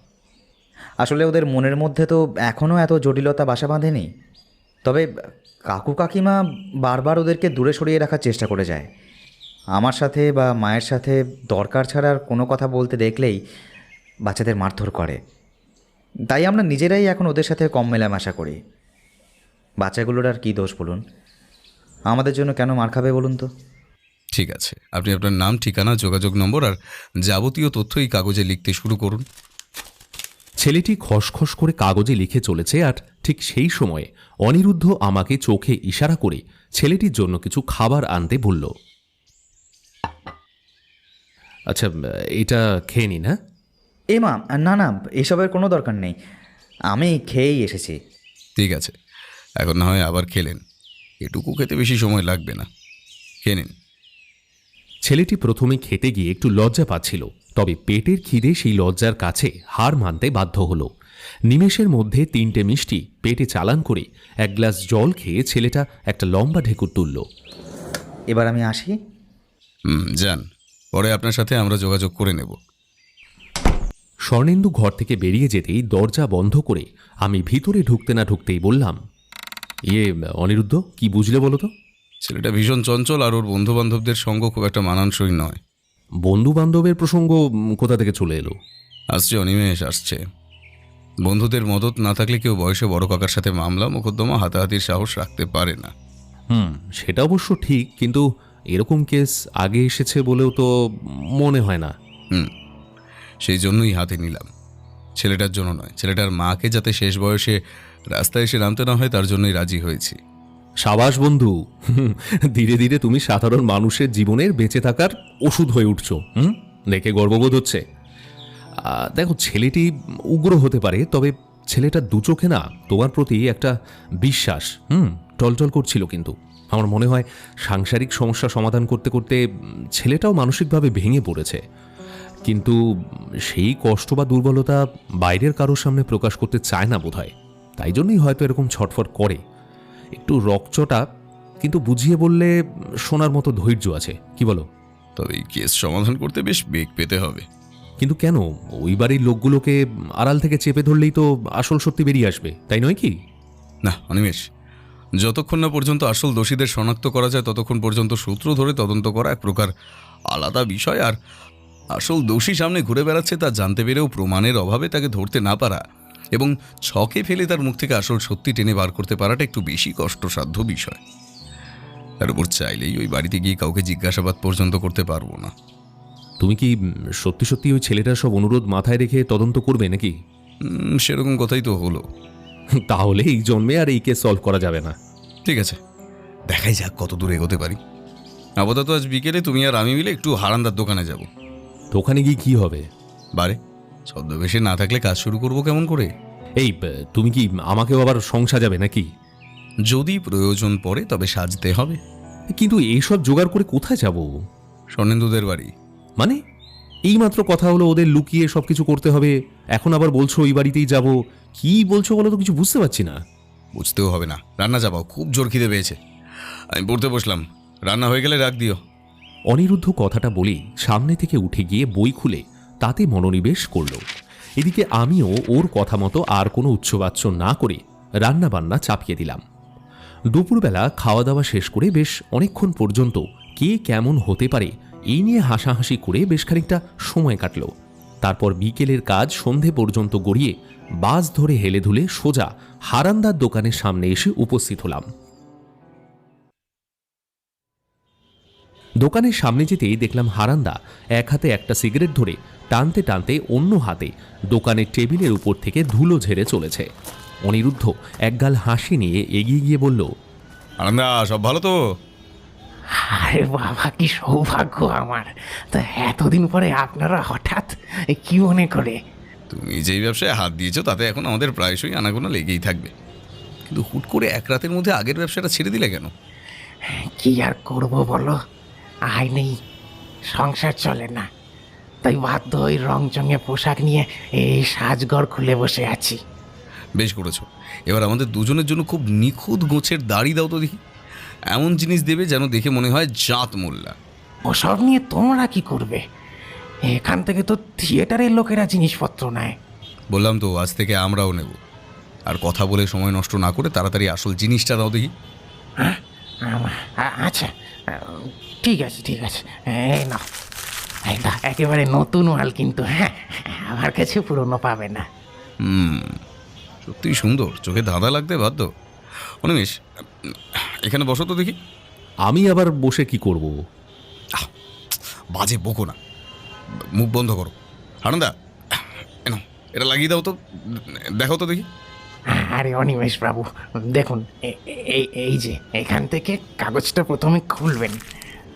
আসলে ওদের মনের মধ্যে তো এখনও এত জটিলতা বাসা বাঁধেনি। তবে কাকু কাকিমা বারবার ওদেরকে দূরে সরিয়ে রাখার চেষ্টা করে যায়। আমার সাথে বা মায়ের সাথে দরকার ছাড়া আর কোনো কথা বলতে দেখলেই বাচ্চাদের মারধর করে। তাই আমরা নিজেরাই এখন ওদের সাথে কম মেলামেশা করি। বাচ্চাগুলোর আর কী দোষ বলুন? আমাদের জন্য কেন মার খাবে বলুন তো? ঠিক আছে, আপনি আপনার নাম, ঠিকানা, যোগাযোগ নম্বর আর যাবতীয় তথ্য এই কাগজে লিখতে শুরু করুন। ছেলেটি খসখস করে কাগজে লিখে চলেছে, আর ঠিক সেই সময়ে অনিরুদ্ধ আমাকে চোখে ইশারা করে ছেলেটির জন্য কিছু খাবার আনতে বলল। আচ্ছা, এটা খেয়ে নি না? এ মা, না না, এসবের কোনো দরকার নেই, আমি খেয়েই এসেছি। ঠিক আছে, এখন না হয় আবার খেলেন, এটুকু খেতে বেশি সময় লাগবে না, খেয়ে নিন। ছেলেটি প্রথমে খেতে গিয়ে একটু লজ্জা পাচ্ছিল, তবে পেটের খিদে সেই লজ্জার কাছে হার মানতে বাধ্য হলো। নিমেষের মধ্যে 3টে মিষ্টি পেটে চালান করে 1 গ্লাস জল খেয়ে ছেলেটা একটা লম্বা ঢেকুর তুলল। এবার আমি আসি। যান, পরে আপনার সাথে আমরা যোগাযোগ করে নেব। স্বর্ণেন্দু ঘর থেকে বেরিয়ে যেতেই দরজা বন্ধ করে আমি ভিতরে ঢুকতে না ঢুকতেই বললাম, অনিরুদ্ধ, কি বুঝলে বলো তো? ছেলেটা ভীষণ চঞ্চল, আর ওর বন্ধু বান্ধবদের সঙ্গ খুব একটা মানানসই নয়। বন্ধু বান্ধবের প্রসঙ্গ কোথা থেকে চলে এলো? আসছে অনিমেষ, আসছে। বন্ধুদের মদত না থাকলে কেউ বয়সে বড় কাকার সাথে মামলা মোকদ্দমা হাতাহাতির সাহস রাখতে পারে না। সেটা অবশ্য ঠিক, কিন্তু এরকম কেস আগে এসেছে বলেও তো মনে হয় না। সেই জন্যই হাতে নিলাম, ছেলেটার জন্য নয়, ছেলেটার মাকে যাতে শেষ বয়সে রাস্তায় এসে নামতে না হয় তার জন্যই রাজি হয়েছি। সাবাস বন্ধু, ধীরে ধীরে তুমি সাধারণ মানুষের জীবনের বেঁচে থাকার ওষুধ হয়ে উঠছো। দেখে গর্ববোধ হচ্ছে। দেখো, ছেলেটি উগ্র হতে পারে, তবে ছেলেটা দু চোখে না তোমার প্রতি একটা বিশ্বাস টলটল করছিল। কিন্তু আমার মনে হয় সাংসারিক সমস্যা সমাধান করতে করতে ছেলেটাও মানসিকভাবে ভেঙে পড়েছে, কিন্তু সেই কষ্ট বা দুর্বলতা বাইরের কারোর সামনে প্রকাশ করতে চায় না বোধহয়। তাই জন্যই হয়তো এরকম ছটফট করে। একটু রকচটা, কিন্তু বুঝিয়ে বললে শোনার মতো ধৈর্য আছে, কি বলো? তবে এই কেস সমাধান করতে বেশ বেগ পেতে হবে। কিন্তু কেন? ওই বাড়ির লোকগুলোকে আড়াল থেকে চেপে ধরলেই তো আসল সত্যি বেরিয়ে আসবে, তাই নয় কি? না অনিমেষ, যতক্ষণ না পর্যন্ত আসল দোষীদের শনাক্ত করা যায় ততক্ষণ পর্যন্ত সূত্র ধরে তদন্ত করা এক প্রকার আলাদা বিষয়। আর আসল দোষী সামনে ঘুরে বেড়াচ্ছে তা জানতে পেরেও প্রমাণের অভাবে তাকে ধরতে না পারা এবং ছকে ফেলে তার মুখ থেকে আসল সত্যি টেনে বার করতে পারাটা একটু বেশি কষ্টসাধ্য বিষয়। তার উপর চাইলেই ওই বাড়িতে গিয়ে কাউকে জিজ্ঞাসাবাদ পর্যন্ত করতে পারবো না। তুমি কি সত্যি সত্যি ওই ছেলেটার সব অনুরোধ মাথায় রেখে তদন্ত করবে নাকি? সেরকম কথাই তো হলো। তাহলে এই জন্মে আর এই কেস সলভ করা যাবে না। ঠিক আছে, দেখাই যাক কত দূর এগোতে পারি। আপাতত আজ বিকেলে তুমি আর আমি মিলে একটু হারান্দার দোকানে যাব। দোকানে গিয়ে কি হবে? বারে ছদ্মবেশে না থাকলে কাজ শুরু করব কেমন করে? এই, তুমি কি আমাকেও আবার সাজাবে নাকি? যদি প্রয়োজন পড়ে তবে সাজতে হবে। কিন্তু এইসব জোগাড় করে কোথায় যাব? স্বর্ণেন্দুদের বাড়ি। মানে এইমাত্র কথা হলো ওদের লুকিয়ে সবকিছু করতে হবে, এখন আবার বলছো ওই বাড়িতেই যাব। কি বলছো বলো তো, কিছু বুঝতে পারছি না। বুঝতেও হবে না, রান্না যাবাও, খুব জোর খিদে পেয়েছে। আমি পড়তে বসলাম, রান্না হয়ে গেলে রাখ দিও। অনিরুদ্ধ কথাটা বলেই সামনে থেকে উঠে গিয়ে বই খুলে তাতে মনোনিবেশ করল। এদিকে আমিও ওর কথা মতো আর কোনো উচ্চবাচ্য না করে রান্না বান্না চাপিয়ে দিলাম। দুপুরবেলা খাওয়া দাওয়া শেষ করে বেশ অনেকক্ষণ পর্যন্ত কে কেমন হতে পারে এই নিয়ে হাসাহাসি করে বেশ খানিকটা সময় কাটল। তারপর বিকেলের কাজ সন্ধে পর্যন্ত গড়িয়ে বাস ধরে হেলে ধুলে সোজা হারান্দার দোকানের সামনে এসে উপস্থিত হলাম। দোকানের সামনে যেতেই দেখলাম হারান্দা এক হাতে একটা সিগারেট ধরে টানতে টানতে অন্য হাতে দোকানের টেবিলের উপর থেকে ধুলো ঝেড়ে চলেছে। অনিরুদ্ধ একগাল হাসি নিয়ে এগিয়ে গিয়ে বলল, আনন্দা, সব ভালো তো? আরে বাবা, কি সৌভাগ্য আমার! তা এতদিন পরে আপনারা হঠাৎ কি মনে করে? তুমি যেই ব্যবসায় হাত দিয়েছো তাতে এখন আমাদের প্রায়শই আনাগোনা লেগেই থাকবে, কিন্তু হুট করে এক রাতের মধ্যে আগের ব্যবসাটা ছেড়ে দিলে কেন? কি আর করব বলো, আয় নেই, সংসার চলে না, তাই বাধ্য ওই রংচঙে পোশাক নিয়ে এই সাজঘর খুলে বসে আছি। বেশ করেছো। এবার আমাদের দুজনের জন্য খুব নিখুঁত গোছের দাড়ি দাও তো দেখি। এমন জিনিস দেবে যেন দেখে মনে হয় জাত মোল্লা। ওসব নিয়ে তোমরা কি করবে? এখান থেকে তো থিয়েটারের লোকেরা জিনিসপত্র নেয়। বললাম তো, আজ থেকে আমরাও নেব। আর কথা বলে সময় নষ্ট না করে তাড়াতাড়ি আসল জিনিসটা দাও দেখি। হ্যাঁ, আচ্ছা, ঠিক আছে ঠিক আছে, এই নাও। এটা একেবারে নতুন মাল, কিন্তু হ্যাঁ, আমার কাছে পুরনো পাবে না। সত্যিই সুন্দর, চোখে ধাঁধা লাগতে বাধ্য। অনিমেষ, এখানে বসো তো দেখি। আমি আবার বসে কি করব? বাজে বকো না, মুখ বন্ধ করো। আনন্দা, এটা লাগিয়ে দাও তো, দেখো তো দেখি। আরে অনিমেষ বাবু, দেখুন এই যে এখান থেকে কাগজটা প্রথমে খুলবেন,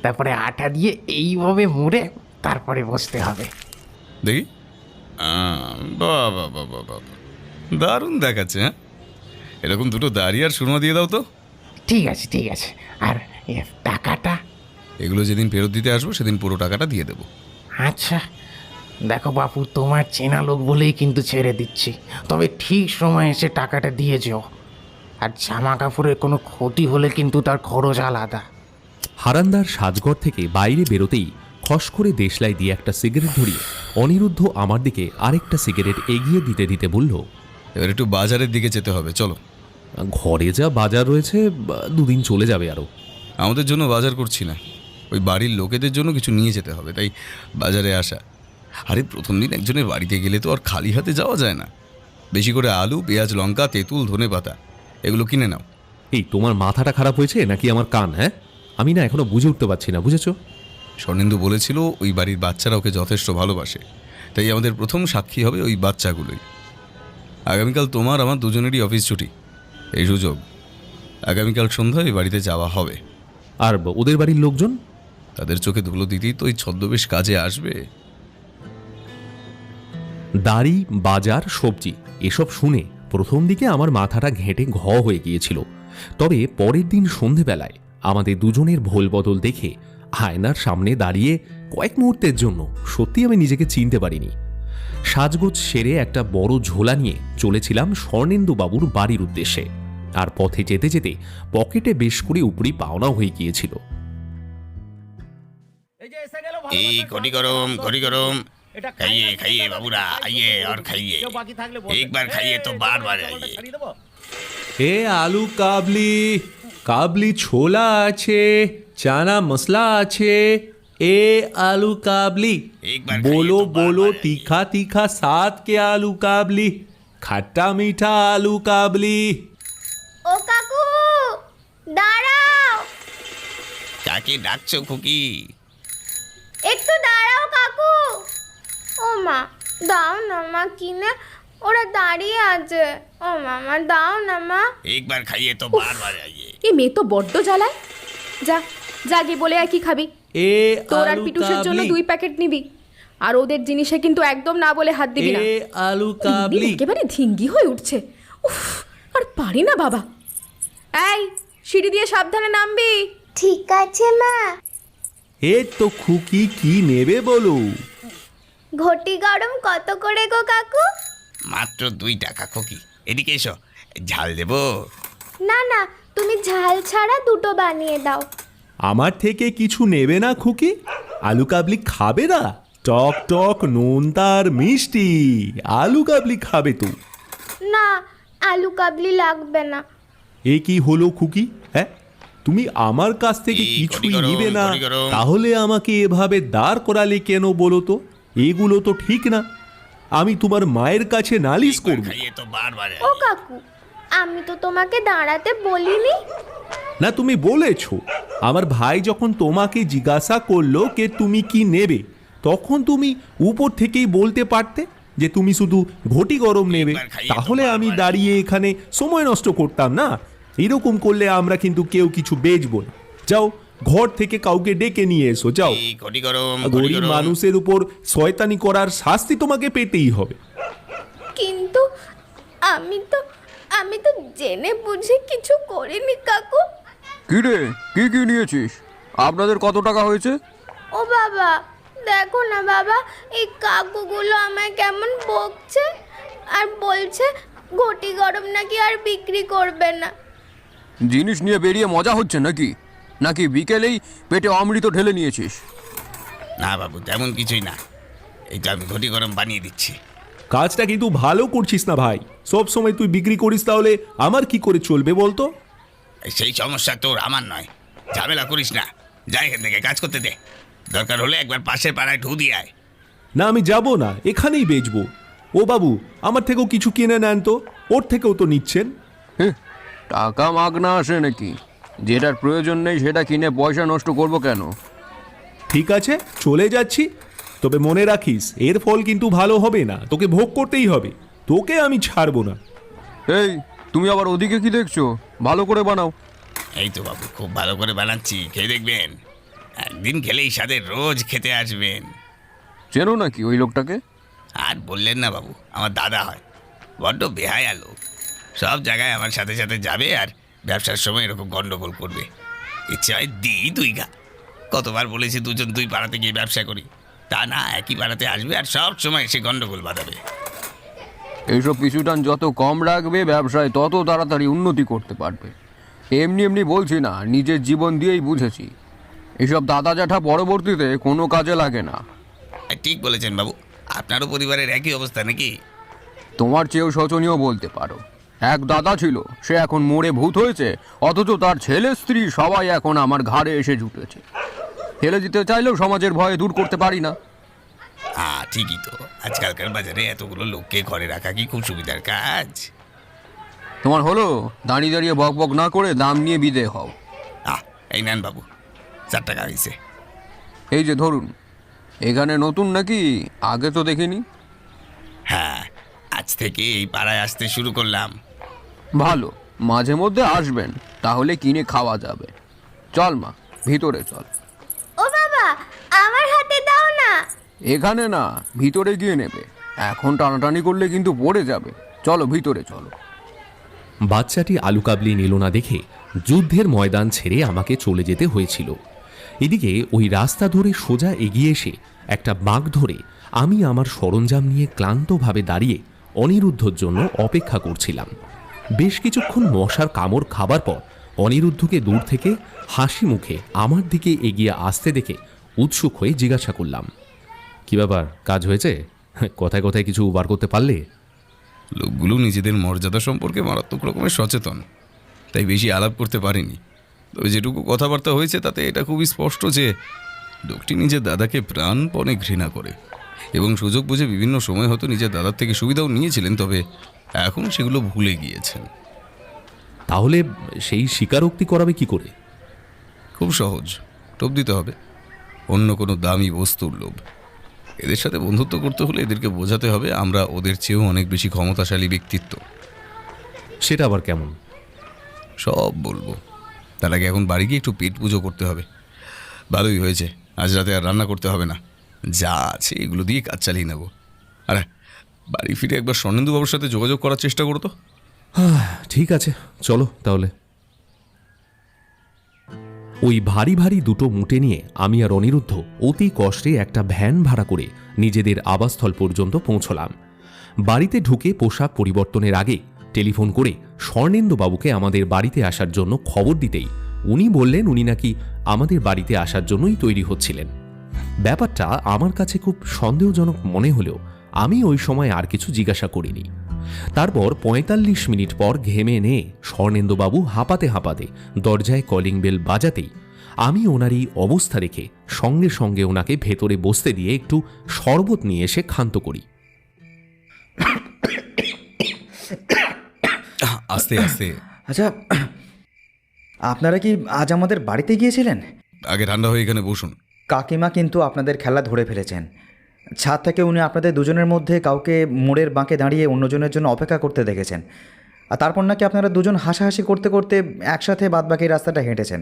তারপরে আটা দিয়ে এইভাবে মুড়ে তারপরে বসতে হবে। দেখি, বাহ বাহ বাহ বাহ বাহ, দারুণ দেখাচ্ছে। হ্যাঁ, এরকম দুটো দাড়ি আর সুরমা দিয়ে দাও তো। ঠিক আছে ঠিক আছে। আর টাকাটা? এগুলো যেদিন ফেরত দিতে আসবো সেদিন পুরো টাকাটা দিয়ে দেবো। আচ্ছা দেখো বাপু, তোমার চেনা লোক বলেই কিন্তু ছেড়ে দিচ্ছি, তবে ঠিক সময় এসে টাকাটা দিয়ে যেও। আর জামা কাপড়ের কোনো ক্ষতি হলে কিন্তু তার খরচ আলাদা। হারান্দার সাজঘর থেকে বাইরে বেরোতেই খস করে দেশলাই দিয়ে একটা সিগারেট ধরিয়ে অনিরুদ্ধ আমার দিকে আরেকটা সিগারেট এগিয়ে দিতে দিতে বলল, এবার একটু বাজারের দিকে যেতে হবে, চলো। ঘরে যা বাজার রয়েছে দুদিন চলে যাবে আরও। আমাদের জন্য বাজার করছি না, ওই বাড়ির লোকেদের জন্য কিছু নিয়ে যেতে হবে, তাই বাজারে আসা। আরে প্রথম দিন একজনের বাড়িতে গেলে তো আর খালি হাতে যাওয়া যায় না। বেশি করে আলু, পেঁয়াজ, লঙ্কা, তেঁতুল, ধনেপাতা এগুলো কিনে নাও। এই তোমার মাথাটা খারাপ হয়েছে নাকি আমার কান? হ্যাঁ, আমি না এখনো বুঝে উঠতে পারছি না, বুঝেছো? স্বর্ণেন্দু বলেছিল ওই বাড়ির বাচ্চারা ওকে যথেষ্ট ভালোবাসে, তাই আমাদের প্রথম সাক্ষী হবে ওই বাচ্চাগুলোই। আগামীকাল তোমার আমার দুজনেরই অফিস ছুটি, এই সুযোগ আগামীকাল সন্ধ্যায় ওই বাড়িতে যাওয়া হবে। আর ওদের বাড়ির লোকজন? তাদের চোখে ধুলো দিতেই তো ওই ছদ্মবেশ কাজে আসবে। দাড়ি, বাজার, সবজি এসব শুনে প্রথম দিকে আমার মাথাটা ঘেঁটে ঘ হয়ে গিয়েছিল। তবে পরের দিন সন্ধেবেলায় আমাদের দুজনের ভোল বদল দেখে আয়নার সামনে দাঁড়িয়ে কয়েক মুহূর্তের জন্য সত্যি আমি নিজেকে চিনতে পারিনি। সাজগোজ সেরে একটা বড় ঝোলা নিয়ে চলেছিলাম স্বর্ণেন্দু বাবুর বাড়ির উদ্দেশ্যে। আর পথে যেতে যেতে পকেটে বেশ করে উপরি পাওনা হয়ে গিয়েছিল। এই घड़ी गरम घड़ी गरम, खाइए खाइए बाबूरा, आइए और खाइए, एक बार खाइए तो बार बार आइए। এ আলু কাবলি, কাবলি ছোলা আছে, চানা মশলা আছে। এ আলু কাবলি, एक बार खाइए बोलो तो बार बोलो, बार आइए। तीखा तीखा साथ के आलू काबली, खट्टा मीठा आलू काबली। ও কাকু দাঁড়াও, কাকে ডাকছো খুকি? একটু দাঁড়াও কাকু। ও মা, দাও না মা কিনে, ওরা দাঁড়িয়ে আছে। ও মামা দাও না মা। एक बार खाइए तो बार बार आइए। এ মেয়ে তো বড্ড জ্বালায়। যা যা গিয়ে বলে আর কি খাবি? এ তোর আর আলু পিটুসের জন্য কাবলি, 2 প্যাকেট নিবি। আর ওদের জিনিসে কিন্তু একদম না বলে হাত দিবি না। এ আলু এমনি কাবলি। একেবারে ধিঙ্গি হয়ে উঠছে। উফ, আর পারি না বাবা। এই সিঁড়ি দিয়ে সাবধানে নামবি। ঠিক আছে মা। এ তো খুকি কি নেবে বলো? ঘটি গরম কত করে গো কাকু? মাত্র 2 টাকা খুকি, এদিকে এসো, ঝাল দেবো? না না, তুমি ঝাল ছাড়া দুটো বানিয়ে দাও। আমার থেকে কিছু নেবে না খুকি? আলু কাবলি খাবে না? টক টক নুন তার মিষ্টি আলু কাবলি খাবে তো। না, আলু কাবলি লাগবে না। এ কি হলো খুকি? হ্যাঁ, তুমি আমার কাছ থেকে এই কিছুই গরম, নিবে না, গরম। তাহলে আমাকে এভাবে দাঁড় করালে কেন বলো তো? এগুলো তো ঠিক না। আমি তোমার মায়ের কাছে নালিশ एक बार করব। खाइए तो बार बार ও आइए। কাকু, আমি তো তোমাকে দাঁড়াতে বলিনি। না, তুমি বলেছো। আমার ভাই যখন তোমাকে জিজ্ঞাসা করলো কে তুমি কি নেবে, তখন তুমি উপর থেকেই বলতে পারতে যে তুমি শুধু ঘটি গরম নেবে, তাহলে আমি দাঁড়িয়ে এখানে সময় নষ্ট করতাম না। এরকম করলে আমরা কিন্তু কেউ কিছু বেচবো না। যাও, ঘর থেকে কাউকে ডেকে নিয়ে এসো, যাও। এই ঘটি গরম ঘটি গরিব গরম। মানুষের উপর শয়তানি করার শাস্তি তোমাকে পেতেই হবে। কিন্তু আমি তো জেনে বুঝে কিছু করিনি কাকু। কি রে, কি কি নিয়েছিস? আপনাদের কত টাকা হয়েছে? ও বাবা, দেখো না বাবা, এই কাকুগুলো আমায় কেমন বকছে আর বলছে ঘটি গরম নাকি আর বিক্রি করবে না। জিনিস নিয়ে বেরিয়ে মজা হচ্ছে নাকি? নাকি বিকেলেই পেটে অমৃত ঢেলে নিয়েছিস? না বাবু, তেমন কিছুই না, এইটা আমি ঘটি গরম বানিয়ে দিচ্ছি। কাজটা কিন্তু ভালো করছিস না ভাই। সব সময় তুই বিক্রি করিস, তাহলে আমার কি করে চলবে বলতো? সেই সমস্যা তোর, আমার নয়। ঝামেলা করিস না, যা এখান থেকে কাজ করতে দে। দরকার হলে একবার পাশের পাড়ায় ঢু দিয়ে আয়। না, আমি যাব না, এখানেই বেচবো। ও বাবু, আমার থেকেও কিছু কিনে নেন তো, ওর থেকেও তো নিচ্ছেন। টাকা মাগনা আসে নাকি? যেটার প্রয়োজন নেই সেটা কিনে পয়সা নষ্ট করব কেন? ঠিক আছে, চলে যাচ্ছি। তবে মনে রাখিস এর ফল কিন্তু ভালো হবে না, তোকে ভোগ করতেই হবে, তোকে আমি ছাড়বো না। এই তুমি আবার ওদিকে কি দেখছো? ভালো করে বানাও। এই তো বাবু, খুব ভালো করে বানাচ্ছি, খেয়ে দেখবেন। একদিন খেলেই স্বাদের রোজ খেতে আসবেন। চেনো নাকি ওই লোকটাকে? আর বললেন না বাবু, আমার দাদা হয়, বড্ড বেহায়া লোক। সব জায়গায় আমার সাথে সাথে যাবে আর ব্যবসার সময় এরকম গন্ডগোল করবে। ইচ্ছে হয় দিই দুই গা। কতবার বলেছি দুজন দুই পাড়াতে গিয়ে ব্যবসা করি, তা না, একই পাড়াতে আসবে আর সব সময় এসে গন্ডগোল বাঁধাবে। এইসব পিছুটান যত কম রাখবে ব্যবসায় তত তাড়াতাড়ি উন্নতি করতে পারবে। এমনি এমনি বলছি না, নিজের জীবন দিয়েই বুঝেছি। এইসব দাদা জ্যাঠা পরবর্তীতে কোনো কাজে লাগে না। ঠিক বলেছেন বাবু, আপনারও পরিবারের একই অবস্থা নাকি? তোমার চেয়েও শোচনীয় বলতে পারো। এক দাদা ছিল, সে এখন মরে ভূত হয়েছে, অথচ তার ছেলে স্ত্রী সবাই এখন আমার ঘাড়ে এসে জুটেছে। ফেলে দিতে চাইলেও সমাজের ভয়ে দূর করতে পারি না। ঠিকই তো, আজকালকার বাজারে এতগুলো লোককে ঘরে রাখা কি খুব সুবিধার কাজ? তোমার হলো, দাঁড়িয়ে দাঁড়িয়ে বক বক না করে দাম নিয়ে বিদে হও। এই নেন বাবু, 4 টাকা হয়েছে। এই যে ধরুন, এখানে নতুন নাকি? আগে তো দেখিনি। হ্যাঁ, আজ থেকে এই পাড়ায় আসতে শুরু করলাম। ভালো, মাঝে মধ্যে আসবেন, তাহলে কিনে খাওয়া যাবে। চল মা, ভিতরে চল। ও বাবা, আমার হাতে দাও না। এখানে না, ভিতরে গিয়ে নেবে। এখন টানাটানি করলে কিন্তু পড়ে যাবে। চলো ভিতরে চলো। বাচ্চাটি আলু কাবলি নিল না দেখে যুদ্ধের ময়দান ছেড়ে আমাকে চলে যেতে হয়েছিল। এদিকে ওই রাস্তা ধরে সোজা এগিয়ে এসে একটা বাঁক ধরে আমি আমার সরঞ্জাম নিয়ে ক্লান্তভাবে দাঁড়িয়ে অনিরুদ্ধর জন্য অপেক্ষা করছিলাম। বেশ কিছুক্ষণ মশার কামড় খাবার পর অনিরুদ্ধকে দূর থেকে হাসি মুখে আমার দিকে এগিয়ে আসতে দেখে উৎসুক হয়ে জিজ্ঞাসা করলাম, কি ব্যাপার, কাজ হয়েছে? কথায় কথায় কিছু বার করতে পারলে? লোকগুলো নিজেদের মর্যাদা সম্পর্কে মারাত্মক রকমের সচেতন, তাই বেশি আলাপ করতে পারেনি। তবে যেটুকু কথাবার্তা হয়েছে তাতে এটা খুবই স্পষ্ট যে লোকটি নিজের দাদাকে প্রাণপণে ঘৃণা করে এবং সুযোগ বুঝে বিভিন্ন সময় হয়তো নিজের দাদার থেকে সুবিধাও নিয়েছিলেন, তবে এখন সেগুলো ভুলে গিয়েছেন। তাহলে সেই স্বীকারোক্তি করাবে কি করে? খুব সহজ, টোপ দিতে হবে। অন্য কোনো দামি বস্তুর লোভ। এদের সাথে বন্ধুত্ব করতে হলে এদেরকে বোঝাতে হবে আমরা ওদের চেয়েও অনেক বেশি ক্ষমতাশালী ব্যক্তিত্ব। সেটা আবার কেমন? সব বলবো, তার আগে এখন বাড়ি গিয়ে একটু পেট পুজো করতে হবে। ভালোই হয়েছে, আজ রাতে আর রান্না করতে হবে না, যা আছে এগুলো দিয়ে কাজ চালিয়ে নেব। আর বাড়ি ফিরে একবার স্বর্ণেন্দুবাবুর সাথে যোগাযোগ করার চেষ্টা করো তো। ঠিক আছে, চলো তাহলে। ওই ভারী ভারী দুটো মুটে নিয়ে আমি আর অনিরুদ্ধ অতি কষ্টে একটা ভ্যান ভাড়া করে নিজেদের আবাসস্থল পর্যন্ত পৌঁছলাম। বাড়িতে ঢুকে পোশাক পরিবর্তনের আগে টেলিফোন করে স্বর্ণেন্দুবাবুকে আমাদের বাড়িতে আসার জন্য খবর দিতেই উনি বললেন উনি নাকি আমাদের বাড়িতে আসার জন্যই তৈরি হচ্ছিলেন। ব্যাপারটা আমার কাছে খুব সন্দেহজনক মনে হলেও আমি ওই সময় আর কিছু জিজ্ঞাসা করিনি। তারপর ৪৫ মিনিট পর ঘেমে নে স্বর্ণেন্দুবাবু হাঁপাতে হাঁপাতে দরজায় কলিং বেল বাজাতেই আমি ওনারই অবস্থা রেখে সঙ্গে সঙ্গে ওনাকে ভেতরে বসতে দিয়ে একটু শরবত নিয়ে এসে ক্ষান্ত করি। আস্তে আস্তে। আচ্ছা, আপনারা কি আজ আমাদের বাড়িতে গিয়েছিলেন? আগে ঠান্ডা হয়ে এখানে বসুন। কাকিমা কিন্তু আপনাদের খেলা ধরে ফেলেছেন। ছাদ থেকে উনি আপনাদের দুজনের মধ্যে কাউকে মোড়ের বাঁকে দাঁড়িয়ে অন্যজনের জন্য অপেক্ষা করতে দেখেছেন, আর তারপর নাকি আপনারা দুজন হাসাহাসি করতে করতে একসাথে বাদবাকি রাস্তাটা হেঁটেছেন।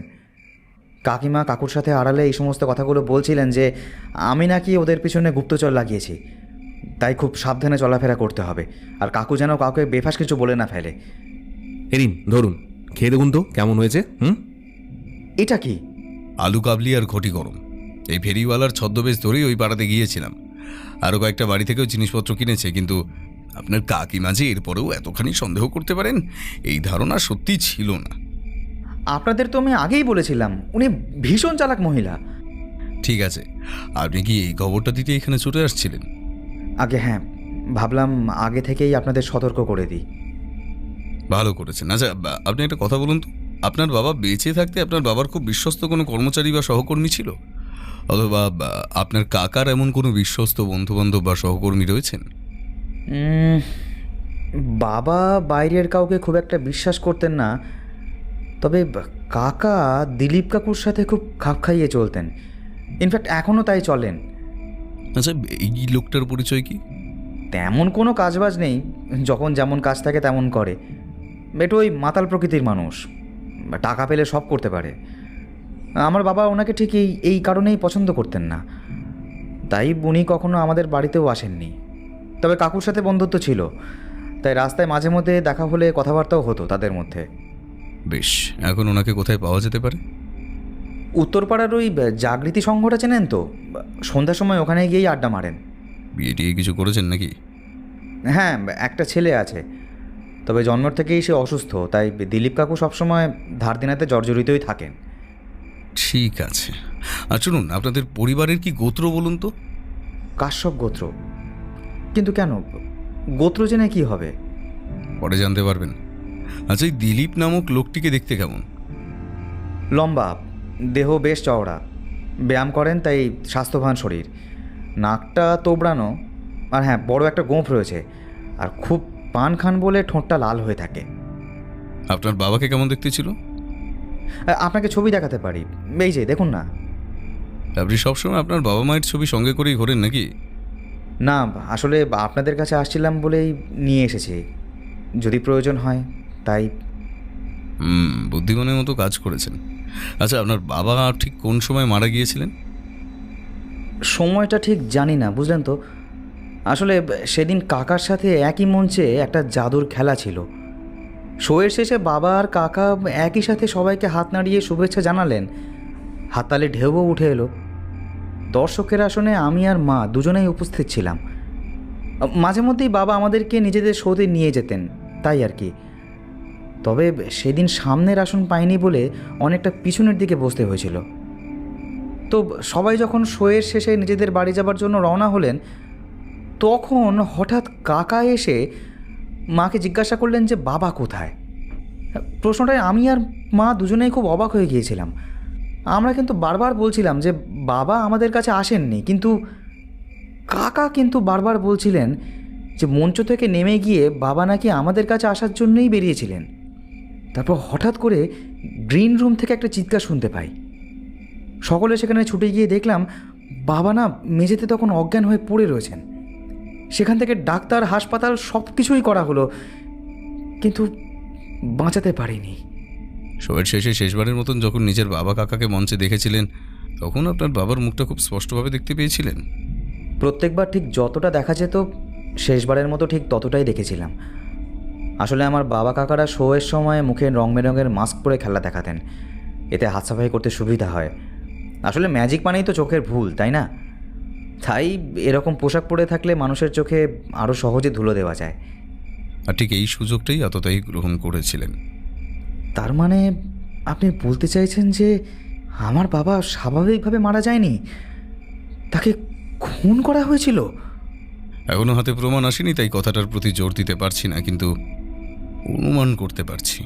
কাকিমা কাকুর সাথে আড়ালে এই সমস্ত কথাগুলো বলছিলেন যে আমি নাকি ওদের পিছনে গুপ্তচর লাগিয়েছি, তাই খুব সাবধানে চলাফেরা করতে হবে, আর কাকু যেন কাউকে বেফাস কিছু বলে না ফেলে। এরিন ধরুন, খেয়ে দেখুন তো কেমন হয়েছে। এটা কি? আলু কাবলি আর ঘটি গরম। এই ফেরিওয়ালার ছদ্মবেশ ধরেই ওই পাড়াতে গিয়েছিলাম। আরও কয়েকটা বাড়ি থেকেও জিনিসপত্র কিনেছে, কিন্তু আপনার কাকিমা যে এরপরেও এতখানি সন্দেহ করতে পারেন এই ধারণা সত্যি ছিল না। আপনাদের তো আমি আগেই বলেছিলাম উনি ভীষণ চালাক মহিলা। ঠিক আছে, আপনি কি এই খবরটা দিতে এখানে ছুটে আসছিলেন? আগে হ্যাঁ, ভাবলাম আগে থেকেই আপনাদের সতর্ক করে দিই। ভালো করেছেন। আচ্ছা, আপনি একটা কথা বলুন তো, আপনার বাবা বেঁচে থাকতে আপনার বাবার খুব বিশ্বস্ত কোনো কর্মচারী বা সহকর্মী ছিল, অথবা আপনার কাকার এমন কোনো বিশ্বস্ত বন্ধুবান্ধব বা সহকর্মী রয়েছেন? বাবা বাইরের কাউকে খুব একটা বিশ্বাস করতেন না, তবে কাকা দিলীপ কাকুর সাথে খুব খাপ খাইয়ে চলতেন। ইনফ্যাক্ট এখনও তাই চলেন। আচ্ছা, এই লোকটার পরিচয় কি? তেমন কোনো কাজবাজ নেই, যখন যেমন কাজ থাকে তেমন করে। একটু ওই মাতাল প্রকৃতির মানুষ, টাকা পেলে সব করতে পারে। আমার বাবা ওনাকে ঠিক এই কারণেই পছন্দ করতেন না, তাই উনি কখনো আমাদের বাড়িতেও আসেননি। তবে কাকুর সাথে বন্ধুত্ব ছিল, তাই রাস্তায় মাঝে মধ্যে দেখা হলে কথাবার্তাও হতো তাদের মধ্যে। বেশ, এখন ওনাকে কোথায় পাওয়া যেতে পারে? উত্তরপাড়ার ওই জাগৃতি সংঘটা চেনেন তো? সন্ধ্যার সময় ওখানে গিয়েই আড্ডা মারেন। বিয়ে টিয়ে কিছু করেছেন নাকি? হ্যাঁ, একটা ছেলে আছে, তবে জন্মের থেকেই সে অসুস্থ, তাই দিলীপ কাকু সবসময় ধার দেনাতে জর্জরিতই থাকেন। ঠিক আছে। আর শুনুন, আপনাদের পরিবারের কি গোত্র বলুন তো? কাশ্যপ গোত্র। কিন্তু কেন, গোত্র জেনে কি হবে? পরে জানতে পারবেন। আচ্ছা, এই দিলীপ নামক লোকটিকে দেখতে কেমন? লম্বা, দেহ বেশ চওড়া, ব্যায়াম করেন তাই স্বাস্থ্যবান শরীর, নাকটা তোবড়ানো, আর হ্যাঁ, বড় একটা গোঁফ রয়েছে, আর খুব পান খান বলে ঠোঁটটা লাল হয়ে থাকে। আপনার বাবাকে কেমন দেখতে ছিল? আপনাকে ছবি দেখাতে পারি, এই যে দেখুন না। আপনি সবসময় আপনার বাবা মায়ের ছবি সঙ্গে করেই ঘোরেন নাকি? না, আসলে আপনাদের কাছে আসছিলাম বলেই নিয়ে এসেছি, যদি প্রয়োজন হয় তাই। বুদ্ধিমানের মতো কাজ করেছেন। আচ্ছা, আপনার বাবা ঠিক কোন সময় মারা গিয়েছিলেন? সময়টা ঠিক জানি না, বুঝলেন তো। আসলে সেদিন কাকার সাথে একই মঞ্চে একটা জাদুর খেলা ছিল। শোয়ের শেষে বাবা আর কাকা একই সাথে সবাইকে হাত নাড়িয়ে শুভেচ্ছা জানালেন, হাততালি ঢেউও উঠে এলো। দর্শকের আসনে আমি আর মা দুজনেই উপস্থিত ছিলাম। মাঝে মধ্যেই বাবা আমাদেরকে নিজেদের শোতে নিয়ে যেতেন, তাই আর কি। তবে সেদিন সামনের আসন পাইনি বলে অনেকটা পিছনের দিকে বসতে হয়েছিল। তো সবাই যখন শোয়ের শেষে নিজেদের বাড়ি যাবার জন্য রওনা হলেন, তখন হঠাৎ কাকা এসে মাকে জিজ্ঞাসা করলেন যে বাবা কোথায়। প্রশ্নটায় আমি আর মা দুজনেই খুব অবাক হয়ে গিয়েছিলাম। আমরা কিন্তু বারবার বলছিলাম যে বাবা আমাদের কাছে আসেননি, কিন্তু কাকা কিন্তু বারবার বলছিলেন যে মঞ্চ থেকে নেমে গিয়ে বাবা নাকি আমাদের কাছে আসার জন্যই বেরিয়েছিলেন। তারপর হঠাৎ করে গ্রিন রুম থেকে একটা চিৎকার শুনতে পাই। সকলে সেখানে ছুটে গিয়ে দেখলাম বাবা না মেঝেতে তখন অজ্ঞান হয়ে পড়ে রয়েছেন। সেখান থেকে ডাক্তার, হাসপাতাল সব কিছুই করা হলো, কিন্তু বাঁচাতে পারিনি। শোয়ের শেষে শেষবারের মতন যখন নিজের বাবা কাকাকে মঞ্চে দেখেছিলেন, তখন আপনার বাবার মুখটা খুব স্পষ্টভাবে দেখতে পেয়েছিলেন? প্রত্যেকবার ঠিক যতটা দেখা যেত, শেষবারের মতো ঠিক ততটাই দেখেছিলাম। আসলে আমার বাবা কাকারা শোয়ের সময় মুখে রং বেরঙের মাস্ক পরে খেলা দেখাতেন, এতে হাত সাফাই করতে সুবিধা হয়। আসলে ম্যাজিক মানেই তো চোখের ভুল, তাই না? তাই এরকম পোশাক পরে থাকলে মানুষের চোখে আরও সহজে ধুলো দেওয়া যায়। আর ঠিক এই সুযোগটাই এতটাই গ্রহণ করেছিলেন। তার মানে আপনি বলতে চাইছেন যে আমার বাবা স্বাভাবিকভাবে মারা যায়নি, তাকে খুন করা হয়েছিল? এখনো হাতে প্রমাণ আসেনি, তাই কথাটার প্রতি জোর দিতে পারছি না, কিন্তু অনুমান করতে পারছি।